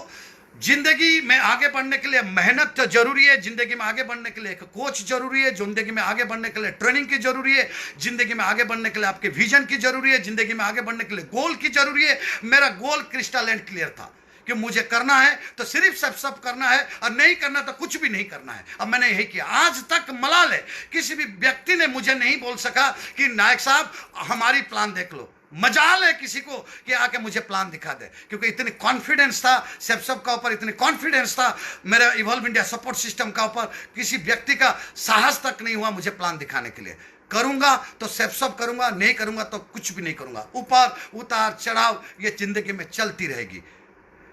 जिंदगी में आगे बढ़ने के लिए मेहनत तो जरूरी है, जिंदगी में आगे बढ़ने के लिए एक कोच जरूरी है, जिंदगी में आगे बढ़ने के लिए ट्रेनिंग की जरूरी है, जिंदगी में आगे बढ़ने के लिए आपके विजन की जरूरी है, जिंदगी में आगे बढ़ने के लिए गोल की जरूरी है। मेरा गोल क्रिस्टल एंड क्लियर था कि मुझे करना है तो सिर्फ सब करना है, और नहीं करना तो कुछ भी नहीं करना है। अब मैंने यही किया। आज तक मलाल है, किसी भी व्यक्ति ने मुझे नहीं बोल सका कि नायक साहब हमारी प्लान देख लो। मजाल है किसी को कि आके मुझे प्लान दिखा दे, क्योंकि इतनी कॉन्फिडेंस था सब का ऊपर, इतनी कॉन्फिडेंस था मेरा इवॉल्व इंडिया सपोर्ट सिस्टम का ऊपर, किसी व्यक्ति का साहस तक नहीं हुआ मुझे प्लान दिखाने के लिए। करूंगा तो सब करूंगा, नहीं करूंगा तो कुछ भी नहीं करूंगा। ऊपर उतार चढ़ाव ये जिंदगी में चलती रहेगी,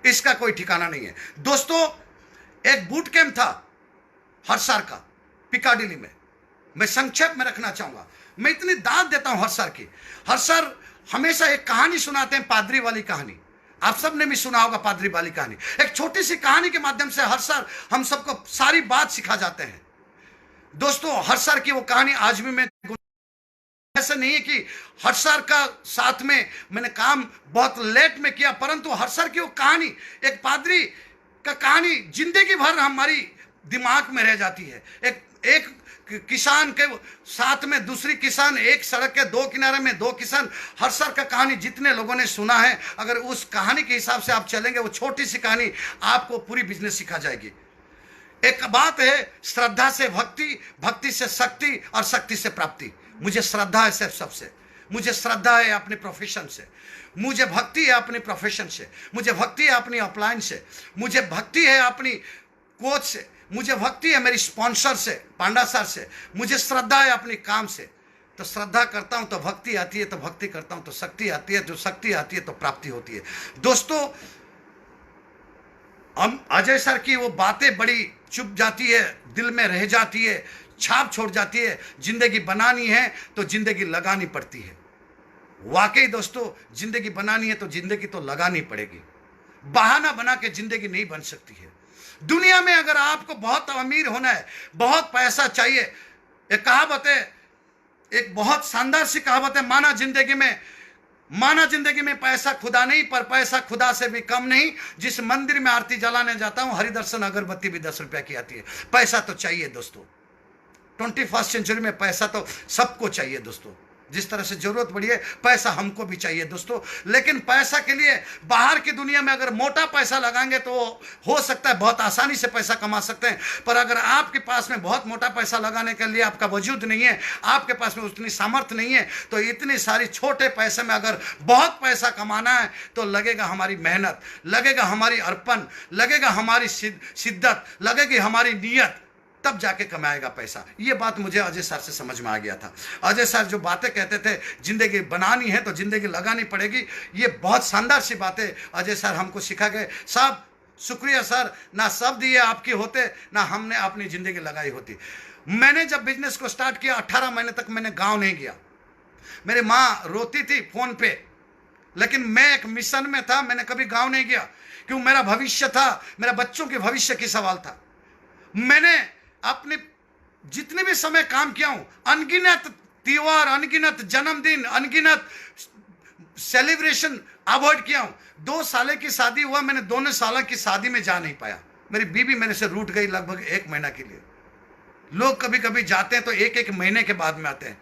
इसका कोई ठिकाना नहीं है। दोस्तों एक बूट कैंप था हरसार का पिकाडिली में, मैं संक्षेप में रखना चाहूंगा। मैं इतनी दाद देता हूं हरसार की। हरसार हमेशा एक कहानी सुनाते हैं, पादरी वाली कहानी। आप सब ने भी सुना होगा पादरी वाली कहानी। एक छोटी सी कहानी के माध्यम से हरसार हम सबको सारी बात सिखा जाते हैं। दोस्तों हरसार की वो कहानी आज भी मैं, ऐसा नहीं है कि हरसार का साथ में मैंने काम बहुत लेट में किया, परंतु हरसार की वो कहानी, एक पादरी का कहानी जिंदगी भर हमारी दिमाग में रह जाती है। एक किसान के साथ में दूसरी किसान, एक सड़क के दो किनारे में दो किसान। हरसार का कहानी जितने लोगों ने सुना है, अगर उस कहानी के हिसाब से आप चलेंगे, वो छोटी सी कहानी आपको पूरी बिजनेस सिखा जाएगी। एक बात है, श्रद्धा से भक्ति, भक्ति से शक्ति, और शक्ति से प्राप्ति। मुझे श्रद्धा है सिर्फ सबसे, मुझे श्रद्धा है अपने प्रोफेशन से, मुझे भक्ति है अपने प्रोफेशन से, मुझे भक्ति है अपनी अपलाइन से, मुझे भक्ति है अपनी कोच से, मुझे भक्ति है मेरी स्पॉन्सर से, पांडा सर से, मुझे श्रद्धा है अपनी काम से। तो श्रद्धा करता हूं तो भक्ति आती है, तो भक्ति करता हूं तो शक्ति आती है, जो शक्ति आती है तो प्राप्ति होती है। दोस्तों हम अजय सर की वो बातें बड़ी चुप जाती है, दिल में रह जाती है, छाप छोड़ जाती है। जिंदगी बनानी है तो जिंदगी लगानी पड़ती है। वाकई दोस्तों जिंदगी बनानी है तो जिंदगी तो लगानी पड़ेगी, बहाना बना के जिंदगी नहीं बन सकती है। दुनिया में अगर आपको बहुत अमीर होना है, बहुत पैसा चाहिए, एक कहावत है, एक बहुत शानदार सी कहावत है, माना जिंदगी में पैसा खुदा नहीं, पर पैसा खुदा से भी कम नहीं। जिस मंदिर में आरती जलाने जाता हूं, हरिदर्शन अगरबत्ती भी 10 रुपया की आती है। पैसा तो चाहिए दोस्तों, 21st सेंचुरी में पैसा तो सबको चाहिए दोस्तों। जिस तरह से जरूरत पड़ी है, पैसा हमको भी चाहिए दोस्तों। लेकिन पैसा के लिए बाहर की दुनिया में अगर मोटा पैसा लगाएंगे तो हो सकता है बहुत आसानी से पैसा कमा सकते हैं, पर अगर आपके पास में बहुत मोटा पैसा लगाने के लिए आपका वजूद नहीं है, आपके पास में उतनी सामर्थ्य नहीं है, तो इतनी सारी छोटे पैसे में अगर बहुत पैसा कमाना है तो लगेगा हमारी मेहनत, लगेगा हमारी अर्पण, लगेगा हमारी शिद्दत, लगेगी हमारी नीयत, तब जाके कमाएगा पैसा। ये बात मुझे अजय सर से समझ में आ गया था। अजय सर जो बातें कहते थे, जिंदगी बनानी है तो जिंदगी लगानी पड़ेगी, ये बहुत शानदार सी बातें अजय सर हमको सिखा गए। साहब शुक्रिया सर, ना शब्द ये आपके होते, ना हमने अपनी जिंदगी लगाई होती। मैंने जब बिजनेस को स्टार्ट किया 18 महीने तक मैंने गाँव नहीं गया। मेरी माँ रोती थी फोन पे, लेकिन मैं एक मिशन में था, मैंने कभी गाँव नहीं गया, क्यों मेरा भविष्य था, मेरा बच्चों के भविष्य की सवाल था। मैंने अपने जितने भी समय काम किया हूं, अनगिनत त्योहार, अनगिनत जन्मदिन, अनगिनत सेलिब्रेशन अवॉइड किया हूं। 2 साल की शादी हुआ, मैंने 2 साल की शादी में जा नहीं पाया। मेरी बीवी मेरे से रूठ गई लगभग 1 महीना के लिए। लोग कभी कभी जाते हैं तो 1-1 महीने के बाद में आते हैं।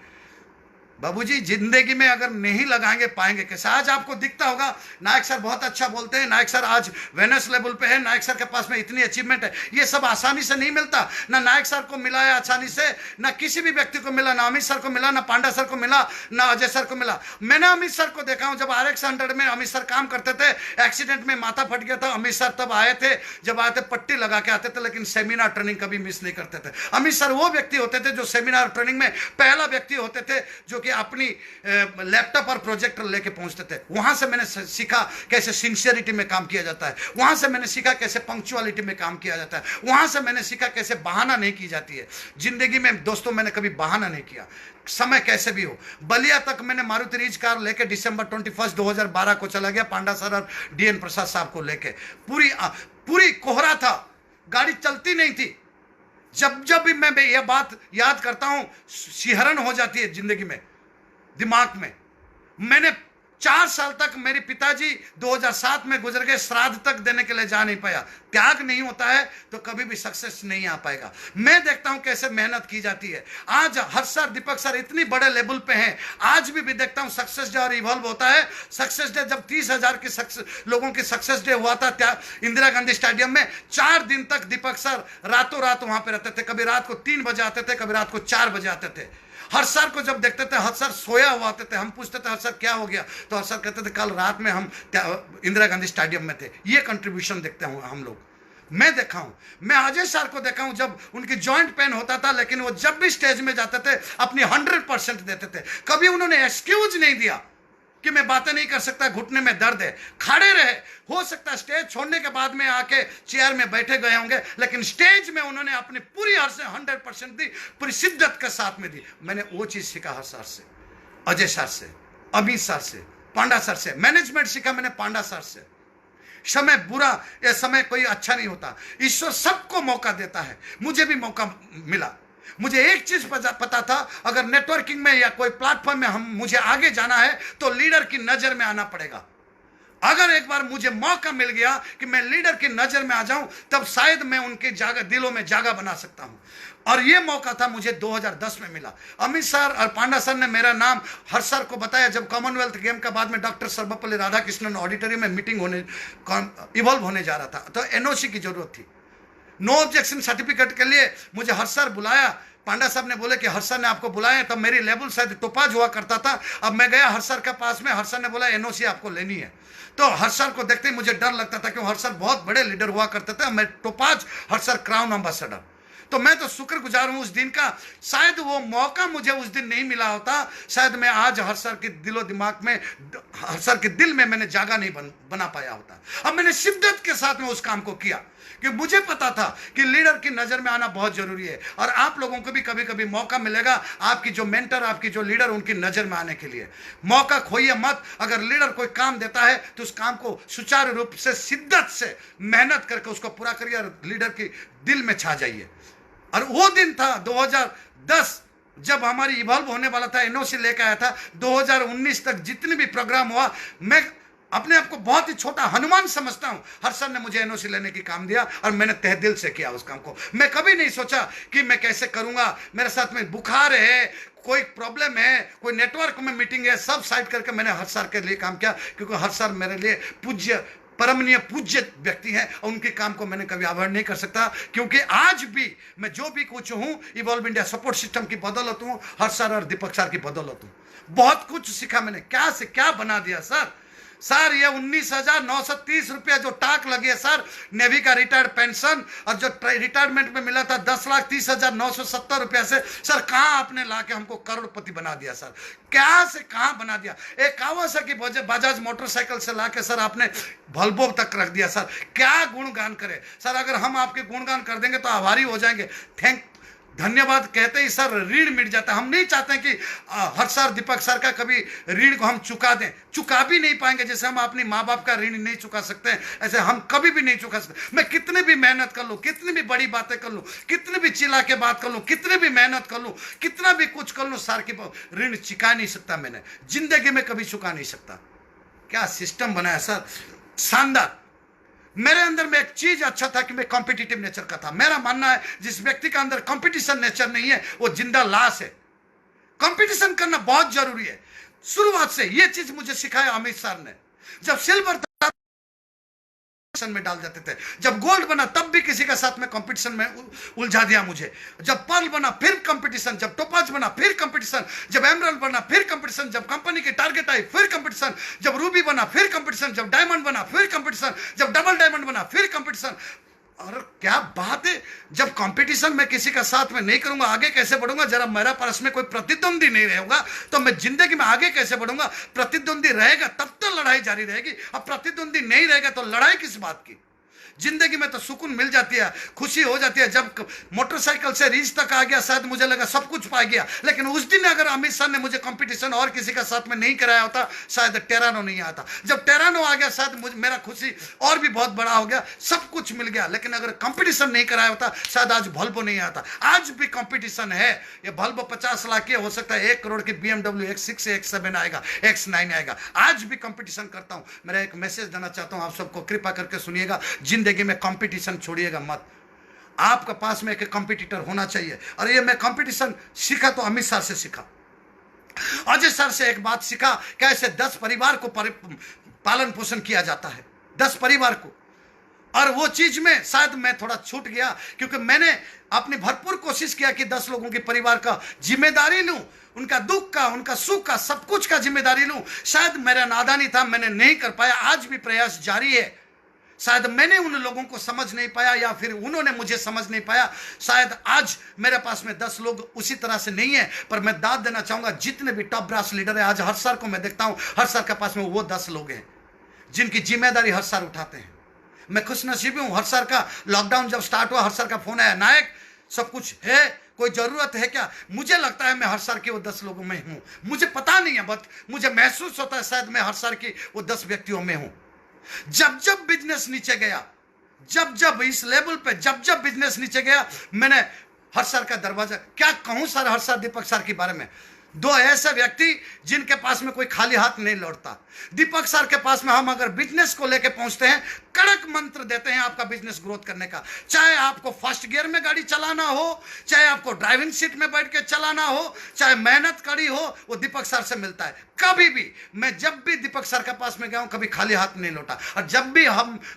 बाबूजी जिंदगी में अगर नहीं लगाएंगे पाएंगे कैसे। आज आपको दिखता होगा नायक सर बहुत अच्छा बोलते हैं, नायक सर आज वेनस लेवल पे है, नायक सर के पास में इतनी अचीवमेंट है। ये सब आसानी से नहीं मिलता। ना नायक सर को मिला है आसानी से, ना किसी भी व्यक्ति को मिला, ना अमित सर को मिला, ना पांडा सर को मिला, ना अजय सर को मिला। मैंने अमित सर को देखा हूं, जब RX 100 में अमित सर काम करते थे, एक्सीडेंट में माथा फट गया था, अमित सर तब आए थे, जब आए थे पट्टी लगा के आते थे, लेकिन सेमिनार ट्रेनिंग कभी मिस नहीं करते थे। अमित सर वो व्यक्ति होते थे जो सेमिनार ट्रेनिंग में पहला व्यक्ति होते थे जो कि अपनी लैपटॉप और प्रोजेक्टर लेके पहुंचते थे। वहां से मैंने सीखा कैसे सिंसियरिटी में काम किया जाता है, वहां से मैंने सीखा कैसे पंक्चुअलिटी में काम किया जाता है, वहां से मैंने सीखा कैसे बहाना नहीं की जाती है जिंदगी में। दोस्तों मैंने कभी बहाना नहीं किया, समय कैसे भी हो। बलिया तक मैंने मारुति रीच कार लेके December 21, 2012 को चला गया, पांडा सर और DN प्रसाद साहब को लेके। पूरी कोहरा था, गाड़ी चलती नहीं थी। जब भी मैं यह बात याद करता हूं सिहरन हो जाती है जिंदगी में, दिमाग में। मैंने 4 साल तक, मेरे पिताजी 2007 में गुजर गए, श्राद्ध तक देने के लिए जा नहीं पाया। त्याग नहीं होता है तो कभी भी सक्सेस नहीं आ पाएगा। मैं देखता हूं कैसे मेहनत की जाती है। आज हर्ष सर, दीपक सर इतनी बड़े लेवल पे हैं, आज भी देखता हूं सक्सेस डे और इवॉल्व होता है। सक्सेस डे जब 30,000 के लोगों की सक्सेस डे हुआ था इंदिरा गांधी स्टेडियम में, 4 दिन तक दीपक सर रातों रात वहां पे रहते थे। कभी रात को 3 बजे आते थे, कभी रात को 4 बजे आते थे। हर्ष सर को जब देखते थे, हर्ष सर सोया हुआ आते थे, हम पूछते थे हर्ष सर क्या हो गया, तो हर्ष सर कहते थे कल रात में हम इंदिरा गांधी स्टेडियम में थे। ये कंट्रीब्यूशन देखते हैं हम लोग। मैं देखा हूं, मैं अजय सर को देखा हूं, जब उनकी जॉइंट पेन होता था, लेकिन वो जब भी स्टेज में जाते थे अपनी 100% देते थे। कभी उन्होंने एक्सक्यूज नहीं दिया कि मैं बातें नहीं कर सकता, घुटने में दर्द है। खड़े रहे। हो सकता है स्टेज छोड़ने के बाद में आके चेयर में बैठे गए होंगे, लेकिन स्टेज में उन्होंने अपनी पूरी 100% दी, पूरी शिद्दत के साथ में दी। मैंने वो चीज सीखा हर सर से, अजय सर से, अमित सर से, पांडा सर से। मैनेजमेंट सीखा मैंने पांडा सर से। समय बुरा या समय कोई अच्छा नहीं होता, ईश्वर सबको मौका देता है। मुझे भी मौका मिला। मुझे एक चीज पता था, अगर नेटवर्किंग में या कोई प्लेटफॉर्म में मुझे आगे जाना है तो लीडर की नजर में आना पड़ेगा। अगर एक बार मुझे मौका मिल गया कि मैं लीडर की नजर में आ जाऊं, तब शायद मैं उनके दिलों में जगह बना सकता हूं। और यह मौका था मुझे 2010 में मिला। अमित सर और पांडा सर ने मेरा नाम हर्ष सर को बताया। जब कॉमनवेल्थ गेम का बाद में डॉक्टर सर्वपल्ली राधाकृष्णन ऑडिटोरियम में मीटिंग इवॉल्व होने जा रहा था, तो NOC की जरूरत थी। नो ऑब्जेक्शन सर्टिफिकेट के लिए मुझे हर्ष सर बुलाया। पांडा साहब ने बोले कि हर्ष सर ने आपको बुलाया। तब मेरी लेवल शायद टोपाज हुआ करता था। अब मैं गया हर्ष सर के पास में, हर्ष सर ने बोला NOC आपको लेनी है। तो हर्ष सर को देखते ही मुझे डर लगता था, क्योंकि हर्ष सर बहुत बड़े लीडर हुआ करते थे। मैं टोपाज, हर्ष सर क्राउन एम्बेसडर। तो मैं तो शुक्रगुजार हूं उस दिन का। शायद वो मौका मुझे उस दिन नहीं मिला होता, शायद मैं आज हर्ष सर के दिलो दिमाग में, हर्ष सर के दिल में मैंने जगह नहीं बना पाया होता। अब मैंने शिद्दत के साथ में उस काम को किया, कि मुझे पता था कि लीडर की नजर में आना बहुत जरूरी है। और आप लोगों को भी कभी कभी मौका मिलेगा, आपकी जो मेंटर, आपकी जो लीडर, उनकी नजर में आने के लिए। मौका खोइए मत। अगर लीडर कोई काम देता है तो उस काम को सुचारू रूप से, शिद्दत से मेहनत करके उसको पूरा करिए और लीडर के दिल में छा जाइए। और वो दिन था 2010, जब हमारी इवॉल्व होने वाला था। NOC लेकर आया था। 2019 तक जितने भी प्रोग्राम हुआ, मैं अपने आप को बहुत ही छोटा हनुमान समझता हूं। हर सर ने मुझे NOC लेने की काम दिया और मैंने तहे दिल से किया उस काम को। मैं कभी नहीं सोचा कि मैं कैसे करूंगा। मेरे साथ में बुखार है, कोई प्रॉब्लम है, कोई नेटवर्क में मीटिंग है, सब साइड करके मैंने हर सर के लिए काम किया, क्योंकि हर सर मेरे लिए पूज्य, परमनीय, पूज्य व्यक्ति हैं। और उनके काम को मैंने कभी अवॉइड नहीं कर सकता, क्योंकि आज भी मैं जो भी कुछ हूं, इवॉल्व इंडिया सपोर्ट सिस्टम की बदौलत हूं, हर सर और दीपक सर की बदौलत हूं। बहुत कुछ सीखा मैंने। क्या से क्या बना दिया सर ये 19,930 रुपया जो टाक लगे सर, नेवी का रिटायर्ड पेंशन, और जो रिटायरमेंट में मिला था 10,30,970 रुपया से, सर कहां आपने लाके हमको करोड़पति बना दिया सर। क्या से कहां बना दिया। एक कावासाकी बजाज मोटरसाइकिल से लाके सर आपने वॉल्वो तक रख दिया सर। क्या गुणगान करे सर। अगर हम आपके गुणगान कर देंगे तो आभारी हो जाएंगे। धन्यवाद कहते ही सर ऋण मिट जाता है। हम नहीं चाहते कि हर्ष सर, दीपक सर का कभी ऋण को हम चुका दें। चुका भी नहीं पाएंगे। जैसे हम अपने माँ बाप का ऋण नहीं चुका सकते हैं, ऐसे हम कभी भी नहीं चुका सकते। मैं कितने भी मेहनत कर लूँ, कितनी भी बड़ी बातें कर लूँ, कितनी भी चिल्ला के बात कर लूँ, कितनी भी मेहनत कर लूँ, कितना भी कुछ कर लूँ, सर की ऋण चुका नहीं सकता। मैंने जिंदगी में कभी चुका नहीं सकता। क्या सिस्टम बनाया सर, शानदार। मेरे अंदर में एक चीज अच्छा था कि मैं कॉम्पिटिटिव नेचर का था। मेरा मानना है जिस व्यक्ति का अंदर कंपटीशन नेचर नहीं है वो जिंदा लाश है। कंपटीशन करना बहुत जरूरी है। शुरुआत से ये चीज मुझे सिखाया अमित सर ने। जब सिल्वर में डाल देते थे, जब गोल्ड बना तब भी किसी के साथ में कंपटीशन में उलझा दिया मुझे। जब पर्ल बना फिर कंपटीशन, जब टोपाज बना फिर कंपटीशन, जब एमरल्ड बना फिर कंपटीशन, जब कंपनी की टारगेट आई फिर कंपटीशन, जब रूबी बना फिर कंपटीशन, जब डायमंड बना फिर कंपटीशन, जब डबल डायमंड बना फिर कंपटीशन। और क्या बात है, जब कंपटीशन में किसी का साथ में नहीं करूंगा आगे कैसे बढ़ूंगा? जरा मेरा पास में कोई प्रतिद्वंदी नहीं रहेगा तो मैं जिंदगी में आगे कैसे बढ़ूंगा? प्रतिद्वंदी रहेगा तब तो लड़ाई जारी रहेगी, अब प्रतिद्वंदी नहीं रहेगा तो लड़ाई किस बात की? जिंदगी में तो सुकून मिल जाती है, खुशी हो जाती है। जब मोटरसाइकिल से रीच तक आ गया शायद मुझे लगा सब कुछ पा गया, लेकिन उस दिन अगर अमित सर ने मुझे कंपटीशन और किसी का साथ में नहीं कराया होता शायद टेरानो नहीं आता। जब टेरानो आ गया शायद मेरा खुशी और भी बहुत बड़ा हो गया, सब कुछ मिल गया। लेकिन अगर कंपटीशन नहीं कराया होता शायद आज वॉल्वो नहीं आता। आज भी कंपटीशन है, ये वॉल्वो 50 लाख की हो सकता है 1 करोड़ की BMW X6 से X7 आएगा, X9 आएगा। आज भी कंपटीशन करता हूं। मेरा एक मैसेज देना चाहता हूं आप सबको, कृपा करके सुनिएगा। जिंदगी में कंपटीशन छोड़िएगा मत। आपके पास में एक कंपटीटर होना चाहिए। और ये मैं कंपटीशन सीखा तो अमित सर से सीखा, अजय सर से एक बात सीखा, कैसे 10 परिवार को पालन पोषण किया जाता है, 10 परिवार को। और वो चीज में शायद मैं थोड़ा छूट गया, क्योंकि मैंने अपनी भरपूर कोशिश किया कि 10 लोगों के परिवार का जिम्मेदारी लूं, उनका दुख का, उनका सुख का, सब कुछ का जिम्मेदारी लूं। शायद मेरा नादानी था, मैंने नहीं कर पाया। आज भी प्रयास जारी है। शायद मैंने उन लोगों को समझ नहीं पाया या फिर उन्होंने मुझे समझ नहीं पाया। शायद आज मेरे पास में 10 लोग उसी तरह से नहीं है, पर मैं दाद देना चाहूंगा जितने भी टॉप ब्रास लीडर है, आज हर सर को मैं देखता हूं, हर सर के पास में वो 10 लोग हैं जिनकी जिम्मेदारी हर सर उठाते हैं। मैं खुशनसीब हूं, हर सर का लॉकडाउन जब स्टार्ट हुआ हर सर का फोन आया, नायक सब कुछ है, कोई जरूरत है क्या? मुझे लगता है मैं हर सर के वो 10 लोगों में हूं। मुझे पता नहीं है, बट मुझे महसूस होता है शायद मैं हर सर की वो 10 व्यक्तियों में हूं। जब जब बिजनेस नीचे गया, जब जब इस लेवल पे जब जब बिजनेस नीचे गया, मैंने हर सर का दरवाजा, क्या कहूं सर, हर सर दीपक सर के बारे में, 2 ऐसे व्यक्ति जिनके पास में कोई खाली हाथ नहीं लौटता। दीपक सर के पास में हम अगर बिजनेस को लेके पहुंचते हैं, कड़क मंत्र देते हैं आपका बिजनेस ग्रोथ करने का। चाहे आपको फर्स्ट गियर में गाड़ी चलाना हो, चाहे आपको ड्राइविंग सीट में बैठ के चलाना हो, चाहे मेहनत करी हो, वो दीपक सर से मिलता है। कभी भी मैं जब भी दीपक सर के पास में गया हूं, कभी खाली हाथ नहीं लौटा। और जब भी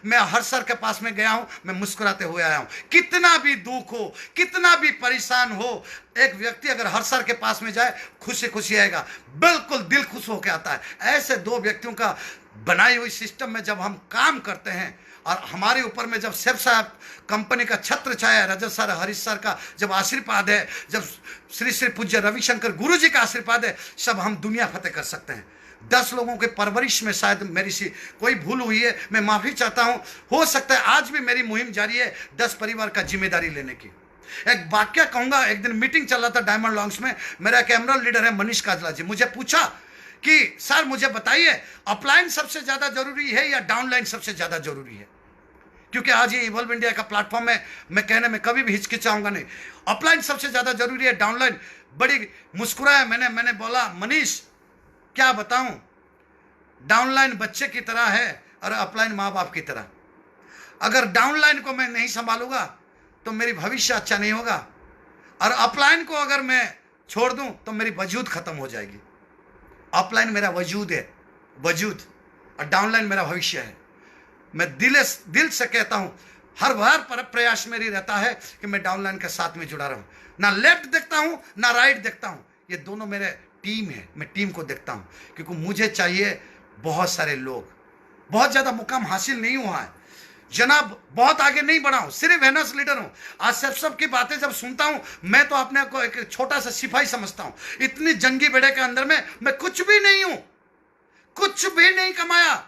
मैं हर सर के पास में गया हूं, मैं मुस्कुराते हुए आया हूं। कितना भी दुख हो, कितना भी परेशान हो, एक व्यक्ति अगर हर सर के पास में जाए, खुशी खुशी आएगा, बिल्कुल दिल खुश होकर आता है। ऐसे 2 व्यक्तियों का बनाई हुई सिस्टम में जब हम काम करते हैं, और हमारे ऊपर में जब सेफ साहब कंपनी का छत्र छाया, रजत सर, हरीश सर का जब आशीर्वाद है, जब श्री श्री पूज्य रविशंकर गुरु जी का आशीर्वाद है, सब हम दुनिया फतेह कर सकते हैं। 10 लोगों के परवरिश में शायद मेरी सी कोई भूल हुई है, मैं माफी चाहता हूं। हो सकता है आज भी मेरी मुहिम जारी है 10 परिवार का जिम्मेदारी लेने की। एक वाक्य कहूंगा, एक दिन मीटिंग चल रहा था डायमंड लॉन्च में, मेरा एक एमरल्ड लीडर है मनीष काजला जी, मुझे पूछा कि सर मुझे बताइए अपलाइन सबसे ज्यादा जरूरी है या डाउनलाइन सबसे ज्यादा जरूरी है? क्योंकि आज ये इवॉल्व इंडिया का प्लेटफॉर्म है, मैं कहने में कभी भी हिचकिचाऊंगा नहीं। अपलाइन सबसे ज्यादा जरूरी है, डाउनलाइन? बड़ी मुस्कुराया मैंने बोला मनीष क्या बताऊं, डाउनलाइन बच्चे की तरह है और अपलाइन माँ बाप की तरह। अगर डाउनलाइन को मैं नहीं संभालूंगा तो मेरी भविष्य अच्छा नहीं होगा, और अपलाइन को अगर मैं छोड़ दूं तो मेरी वजूद खत्म हो जाएगी। अपलाइन मेरा वजूद है, वजूद, और डाउनलाइन मेरा भविष्य है। मैं दिल से कहता हूं, हर बार प्रयास मेरी रहता है कि मैं डाउनलाइन के साथ में जुड़ा रहूं। ना लेफ्ट देखता हूं ना राइट देखता हूं, ये दोनों मेरे टीम है, मैं टीम को देखता हूं। क्योंकि मुझे चाहिए बहुत सारे लोग, बहुत ज्यादा मुकाम हासिल नहीं हुआ है जनाब, बहुत आगे नहीं बढ़ा हूं, सिर्फ एनएस लीडर हूं। आज सब की बातें जब सुनता हूं, मैं तो अपने को एक छोटा सा सिपाही समझता हूं। इतनी जंगी बेड़े के अंदर में मैं कुछ भी नहीं हूं, कुछ भी नहीं कमाया।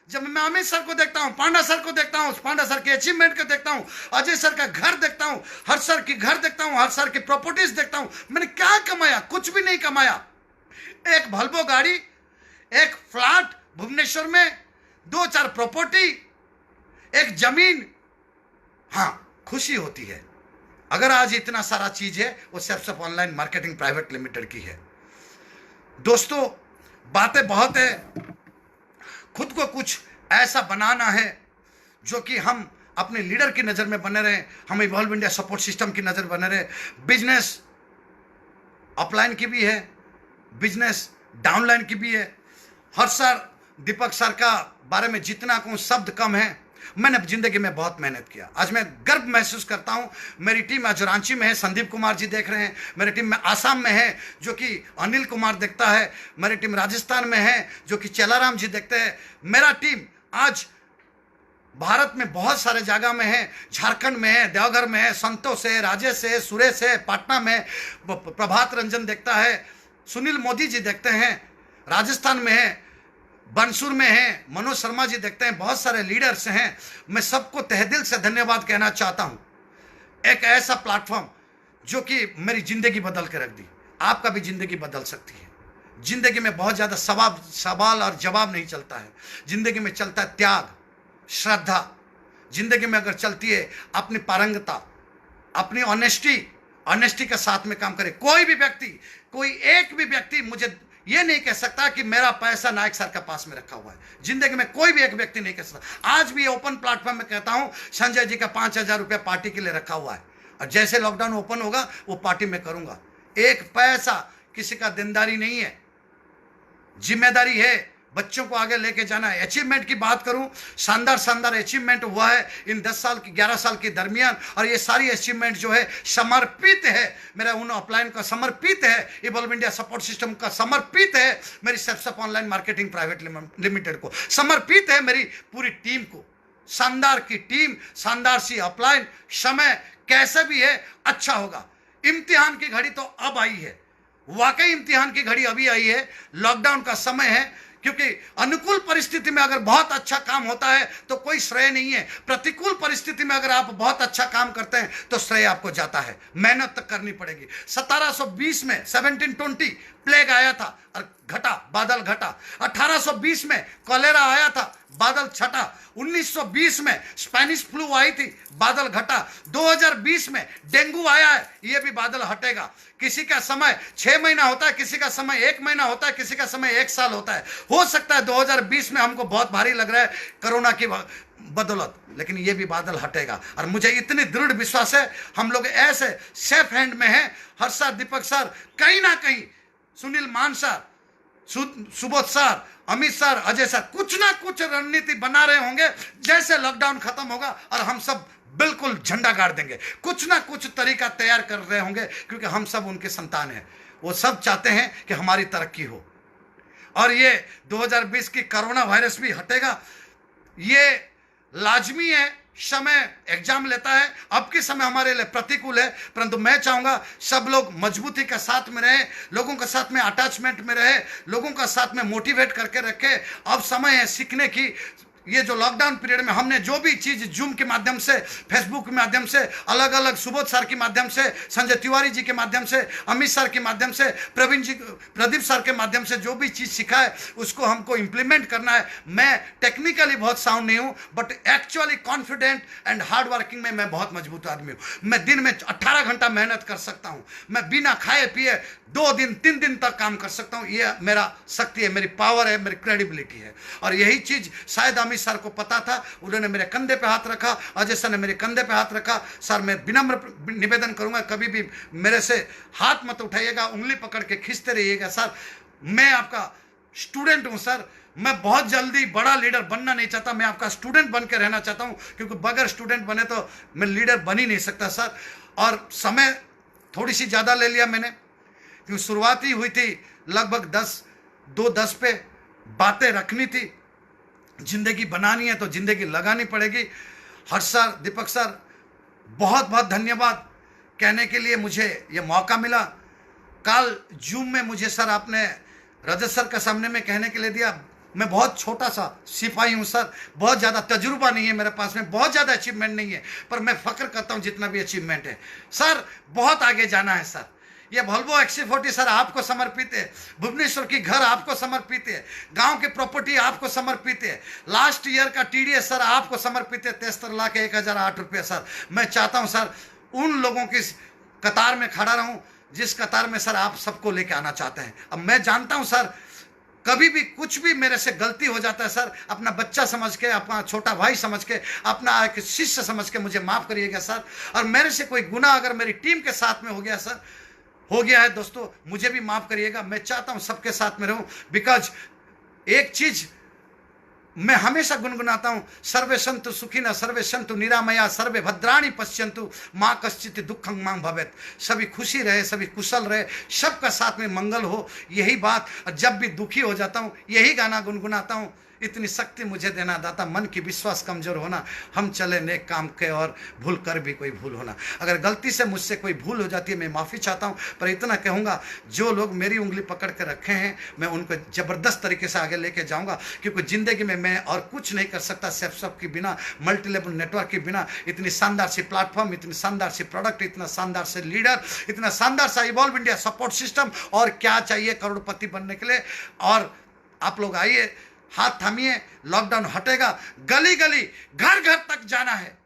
जब मैं अमित सर को देखता हूं, पांडा सर को देखता हूं, पांडा सर के अचीवमेंट को देखता हूं, अजय सर का घर देखता हूं, हर सर की घर देखता हूं, हर सर की प्रॉपर्टीज देखता हूं, मैंने क्या कमाया? कुछ भी नहीं कमाया। एक वॉल्वो गाड़ी, एक फ्लैट भुवनेश्वर में, 2-4 प्रॉपर्टी, एक जमीन, हाँ खुशी होती है। अगर आज इतना सारा चीज है, वो safe online marketing private limited की है। दोस्तों बातें बहुत है, खुद को कुछ ऐसा बनाना है जो कि हम अपने लीडर की नजर में बने रहे, हम इवॉल्व इंडिया सपोर्ट सिस्टम की नजर बने रहे। बिजनेस अपलाइन की भी है, बिजनेस डाउनलाइन की भी है। हर्ष सर, दीपक सर का बारे में जितना कहूँ शब्द कम है। मैंने जिंदगी में बहुत मेहनत किया। आज मैं गर्व महसूस करता हूं। मेरी टीम आज रांची में है, संदीप कुमार जी देख रहे हैं। मेरी टीम में आसाम में है जो कि अनिल कुमार देखता है। मेरी टीम राजस्थान में है जो कि चेलाराम जी देखते हैं। मेरा टीम आज भारत में बहुत सारे जगह में है, झारखंड में है, देवघर में है, संतोष है, राजेश है, सुरेश है, पाटना में प्रभात रंजन देखता है, सुनील मोदी जी देखते हैं, राजस्थान में है, बंसूर में है, मनोज शर्मा जी देखते हैं। बहुत सारे लीडर्स हैं। मैं सबको तहे दिल से धन्यवाद कहना चाहता हूं। एक ऐसा प्लेटफॉर्म जो कि मेरी जिंदगी बदल के रख दी। आपका भी जिंदगी बदल सकती है। जिंदगी में बहुत ज्यादा सवाल और जवाब नहीं चलता है। जिंदगी में चलता है त्याग, श्रद्धा। जिंदगी में अगर चलती है अपनी पारंगता, अपनी ऑनेस्टी के साथ में काम करे। कोई भी व्यक्ति, कोई एक भी व्यक्ति मुझे ये नहीं कह सकता कि मेरा पैसा नायक सर के पास में रखा हुआ है। जिंदगी में कोई भी एक व्यक्ति नहीं कह सकता। आज भी ओपन प्लेटफॉर्म में कहता हूं, संजय जी का 5,000 रुपया पार्टी के लिए रखा हुआ है और जैसे लॉकडाउन ओपन होगा वो पार्टी में करूंगा। एक पैसा किसी का देनदारी नहीं है, जिम्मेदारी है। बच्चों को आगे लेके जाना है। अचीवमेंट की बात करूं, शानदार अचीवमेंट हुआ है इन 11 साल के दरमियान। और ये सारी अचीवमेंट जो है समर्पित है मेरा उन अपलाइन का, समर्पित है इवॉल्व इंडिया सपोर्ट सिस्टम का, समर्पित है मेरी सेप्सअप ऑनलाइन मार्केटिंग प्राइवेट लिमिटेड को, समर्पित है मेरी पूरी टीम को। शानदार की टीम, शानदार सी अपलाइन। समय कैसे भी है अच्छा होगा। इम्तिहान की घड़ी तो अब आई है, वाकई इम्तिहान की घड़ी अभी आई है। लॉकडाउन का समय है, क्योंकि अनुकूल परिस्थिति में अगर बहुत अच्छा काम होता है तो कोई श्रेय नहीं है। प्रतिकूल परिस्थिति में अगर आप बहुत अच्छा काम करते हैं तो श्रेय आपको जाता है। मेहनत तक करनी पड़ेगी। 1720 में 1720 प्लेग आया था और घटा, बादल घटा। 1820 में कॉलेरा आया था, बादल छटा। 1920 में स्पेनिश फ्लू आई थी, बादल घटा। 2020 में डेंगू आया है, ये भी बादल हटेगा। किसी का समय 6 महीना होता है, किसी का समय 1 महीना होता है, किसी का समय 1 साल होता है। हो सकता है 2020 में हमको बहुत भारी लग रहा है कोरोना की बदौलत, लेकिन ये भी बादल हटेगा। और मुझे इतनी दृढ़ विश्वास है हम लोग ऐसे सेफ हैंड में हैं। हर्ष सर, दीपक सर, कहीं ना कहीं सुनील मान sir, Subodh sir, Amit sir, Ajay sir कुछ ना कुछ रणनीति बना रहे होंगे। जैसे लॉकडाउन खत्म होगा और हम सब बिल्कुल झंडा गाड़ देंगे, कुछ ना कुछ तरीका तैयार कर रहे होंगे, क्योंकि हम सब उनके संतान हैं। वो सब चाहते हैं कि हमारी तरक्की हो। और ये 2020 की कोरोना वायरस भी हटेगा, ये लाजमी है। समय एग्जाम लेता है, अब के समय हमारे लिए प्रतिकूल है, परंतु मैं चाहूंगा सब लोग मजबूती के साथ में रहे, लोगों के साथ में अटैचमेंट में रहे, लोगों का साथ में मोटिवेट करके रखे। अब समय है सीखने की। ये जो लॉकडाउन पीरियड में हमने जो भी चीज जूम के माध्यम से, फेसबुक के माध्यम से, अलग अलग सुबोध सर के माध्यम से, संजय तिवारी जी के माध्यम से, अमित सर के माध्यम से, प्रदीप सर के माध्यम से जो भी चीज सीखा है उसको हमको इंप्लीमेंट करना है। मैं टेक्निकली बहुत साउंड नहीं हूं, but actually confident and hard working में मैं बहुत मजबूत आदमी हूं। मैं दिन में 18 घंटा मेहनत कर सकता हूं। मैं बिना खाए पिए 2 दिन 3 दिन तक काम कर सकता हूं। ये मेरा शक्ति है, मेरी पावर है, मेरी क्रेडिबिलिटी है। और यही चीज शायद अमित सर को पता था, उन्होंने मेरे कंधे पे हाथ रखा, अजय सर ने मेरे कंधे पे हाथ रखा। सर मैं विनम्र निवेदन करूंगा, कभी भी मेरे से हाथ मत उठाइएगा, उंगली पकड़ के खींचते रहिएगा। सर मैं आपका स्टूडेंट हूं सर, मैं बहुत जल्दी बड़ा लीडर बनना नहीं चाहता, मैं आपका स्टूडेंट बन के रहना चाहता हूं, क्योंकि बगैर स्टूडेंट बने तो मैं लीडर बन ही नहीं सकता सर। और समय थोड़ी सी ज़्यादा ले लिया मैंने, क्योंकि शुरुआत ही हुई थी लगभग 10 पे बातें रखनी थी। जिंदगी बनानी है तो जिंदगी लगानी पड़ेगी। हर्ष सर, दीपक सर, बहुत बहुत धन्यवाद कहने के लिए मुझे ये मौका मिला। कल जूम में मुझे सर आपने रजत सर के सामने में कहने के लिए दिया। मैं बहुत छोटा सा सिपाही हूँ सर, बहुत ज़्यादा तजुर्बा नहीं है मेरे पास में, बहुत ज़्यादा अचीवमेंट नहीं है, पर मैं फख्र करता हूँ जितना भी अचीवमेंट है। सर बहुत आगे जाना है सर। ये वोल्वो XC40 सर आपको समर्पित है, भुवनेश्वर की घर आपको समर्पित है, गांव की प्रॉपर्टी आपको समर्पित है, लास्ट ईयर का TDS सर आपको समर्पित है 73,01,008 रुपये सर। मैं चाहता हूं सर उन लोगों की कतार में खड़ा रहूं जिस कतार में सर आप सबको लेके आना चाहते हैं। अब मैं जानता हूं सर कभी भी कुछ भी मेरे से गलती हो जाता है सर, अपना बच्चा समझ के, अपना छोटा भाई समझ के, अपना एक शिष्य समझ के मुझे माफ करिएगा सर। और मेरे से कोई गुनाह अगर मेरी टीम के साथ में हो गया सर, हो गया है दोस्तों, मुझे भी माफ करिएगा। मैं चाहता हूं सबके साथ में रहूं, बिकॉज एक चीज मैं हमेशा गुनगुनाता हूं, सर्वे संतु सुखिनः सर्वे संतु निरामया सर्वे भद्राणि पश्यन्तु मां कश्चित् दुःखं मां भवेत्। सभी खुशी रहे, सभी कुशल रहे, सबका साथ में मंगल हो, यही बात। और जब भी दुखी हो जाता हूं यही गाना गुनगुनाता हूं, इतनी शक्ति मुझे देना दाता, मन की विश्वास कमजोर होना, हम चले नेक काम के और भूल कर भी कोई भूल होना। अगर गलती से मुझसे कोई भूल हो जाती है मैं माफ़ी चाहता हूं, पर इतना कहूंगा जो लोग मेरी उंगली पकड़ के रखे हैं मैं उनको ज़बरदस्त तरीके से आगे लेके जाऊंगा, क्योंकि ज़िंदगी में मैं और कुछ नहीं कर सकता सेफ के बिना, मल्टी लेवल नेटवर्क के बिना। इतनी शानदार सी प्लेटफॉर्म, इतनी शानदार सी प्रोडक्ट, इतना शानदार से लीडर, इतना शानदार सा इवॉल्व इंडिया सपोर्ट सिस्टम, और क्या चाहिए करोड़पति बनने के लिए। और आप लोग आइए, हाथ थामिए, लॉकडाउन हटेगा, गली गली घर घर तक जाना है,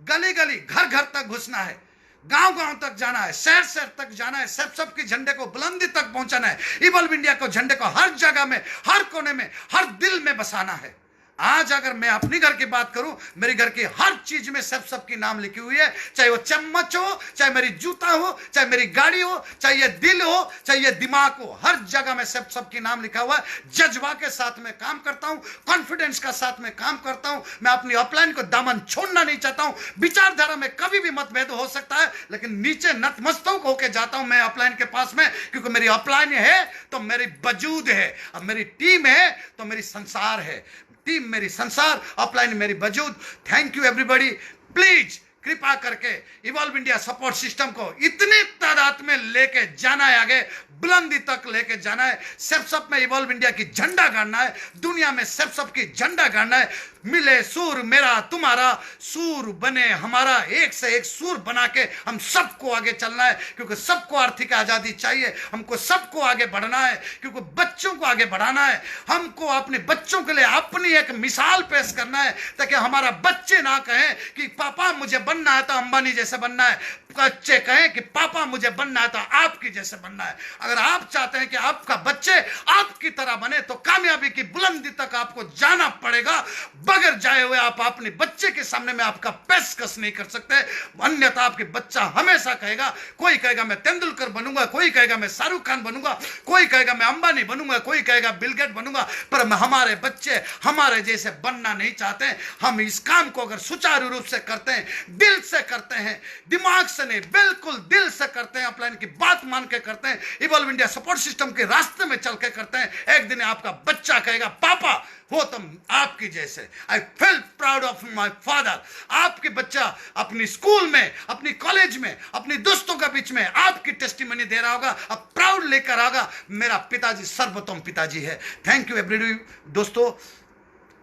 गली गली घर घर तक घुसना है, गांव गांव तक जाना है, शहर शहर तक जाना है, सब के झंडे को बुलंदी तक पहुंचाना है, इवॉल्व इंडिया को झंडे को हर जगह में, हर कोने में, हर दिल में बसाना है। आज अगर मैं अपनी घर की बात करूं, मेरे घर की हर चीज में सबकी नाम लिखी हुई है, चाहे वो चम्मच हो, चाहे मेरी जूता हो, चाहे मेरी गाड़ी हो, चाहे ये दिल हो, चाहे ये दिमाग हो, हर जगह में सबकी नाम लिखा हुआ है। जज्बा के साथ में काम करता हूं, कॉन्फिडेंस का साथ में काम करता हूं। मैं अपनी अपलाइन को दामन छोड़ना नहीं चाहता हूं। विचारधारा में कभी भी मतभेद हो सकता है, लेकिन नीचे नतमस्तक होकर जाता हूं मैं अपलाइन के पास में, क्योंकि मेरी अपलाइन है तो मेरी वजूद है, अब मेरी टीम है तो मेरी संसार है। टीम मेरी संसार, अपलाइन मेरी वजूद। Thank you everybody. प्लीज कृपा करके इवॉल्व इंडिया सपोर्ट सिस्टम को इतनी तादाद में लेके जाना है, आगे बुलंदी तक लेके जाना है। सब में इवॉल्व इंडिया की झंडा गाड़ना है, दुनिया में सब की झंडा गाड़ना है। मिले सूर मेरा तुम्हारा, सूर बने हमारा, एक से एक सूर बना के हम सबको आगे चलना है, क्योंकि सबको आर्थिक आजादी चाहिए, हमको सबको आगे बढ़ना है, क्योंकि बच्चों को आगे बढ़ाना है। हमको अपने बच्चों के लिए अपनी एक मिसाल पेश करना है, ताकि हमारा बच्चे ना कहें कि पापा मुझे बनना है तो अंबानी जैसे बनना है, बच्चे कहें कि पापा मुझे बनना है तो आपकी जैसे बनना है। अगर आप चाहते हैं कि आपका बच्चे आपकी तरह बने, तो कामयाबी की बुलंदी तक आपको जाना पड़ेगा। बगैर जाए हुए आप अपने बच्चे के सामने में आपका पेशकश नहीं कर सकते, अन्यथा आपके बच्चा हमेशा कहेगा, कोई कहेगा मैं तेंदुलकर बनूंगा, कोई कहेगा मैं शाहरुख खान बनूंगा, कोई कहेगा मैं अंबानी बनूंगा, कोई कहेगा बिल गेट बनूंगा, पर हमारे बच्चे हमारे जैसे बनना नहीं चाहते। हम इस काम को अगर सुचारू रूप से करते हैं, दिल से करते हैं, दिमाग से नहीं, बिल्कुल दिल से करते हैं, अपलाइन की बात मान के करते हैं, इवॉल्व इंडिया सपोर्ट सिस्टम के रास्ते में चल के करते हैं, एक दिन आपका बच्चा कहेगा पापा हो तुम आपकी जैसे। I feel proud of my father. आपके बच्चा अपनी स्कूल में, अपनी कॉलेज में, अपनी दोस्तों के बीच में आपकी टेस्टिमनी दे रहा होगा, अब प्राउड लेकर आगा, मेरा पिताजी सर्वोत्तम पिताजी है। Thank you everybody. दोस्तों,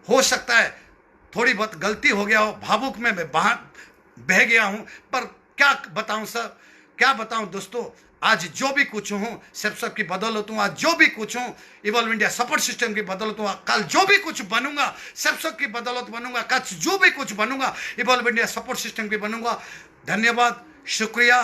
हो सकता है थोड़ी बहुत गलती हो गया हो, भावुक में मैं बह गया हूं, पर क्या बताऊं सर, क्या बताऊं दोस्तों, आज जो भी कुछ हूं सबकी बदौलत हूं। आज जो भी कुछ हूं इवॉल्व इंडिया सपोर्ट सिस्टम की बदौलत हूं। कल जो भी कुछ बनूंगा सबकी बदौलत बनूंगा। कल जो भी कुछ बनूंगा इवॉल्व इंडिया सपोर्ट सिस्टम की बनूंगा। धन्यवाद, शुक्रिया।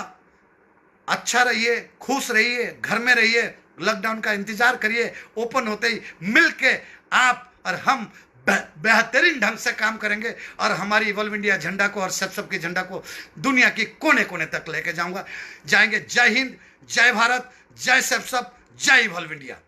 अच्छा रहिए, खुश रहिए, घर में रहिए, लॉकडाउन का इंतजार करिए, ओपन होते ही मिलके आप और हम बेहतरीन ढंग से काम करेंगे, और हमारी इवॉल्व इंडिया झंडा को और सबके झंडा को दुनिया के कोने कोने तक लेके जाएंगे। जय हिंद, जय भारत, जय सब, जय इवॉल्व इंडिया।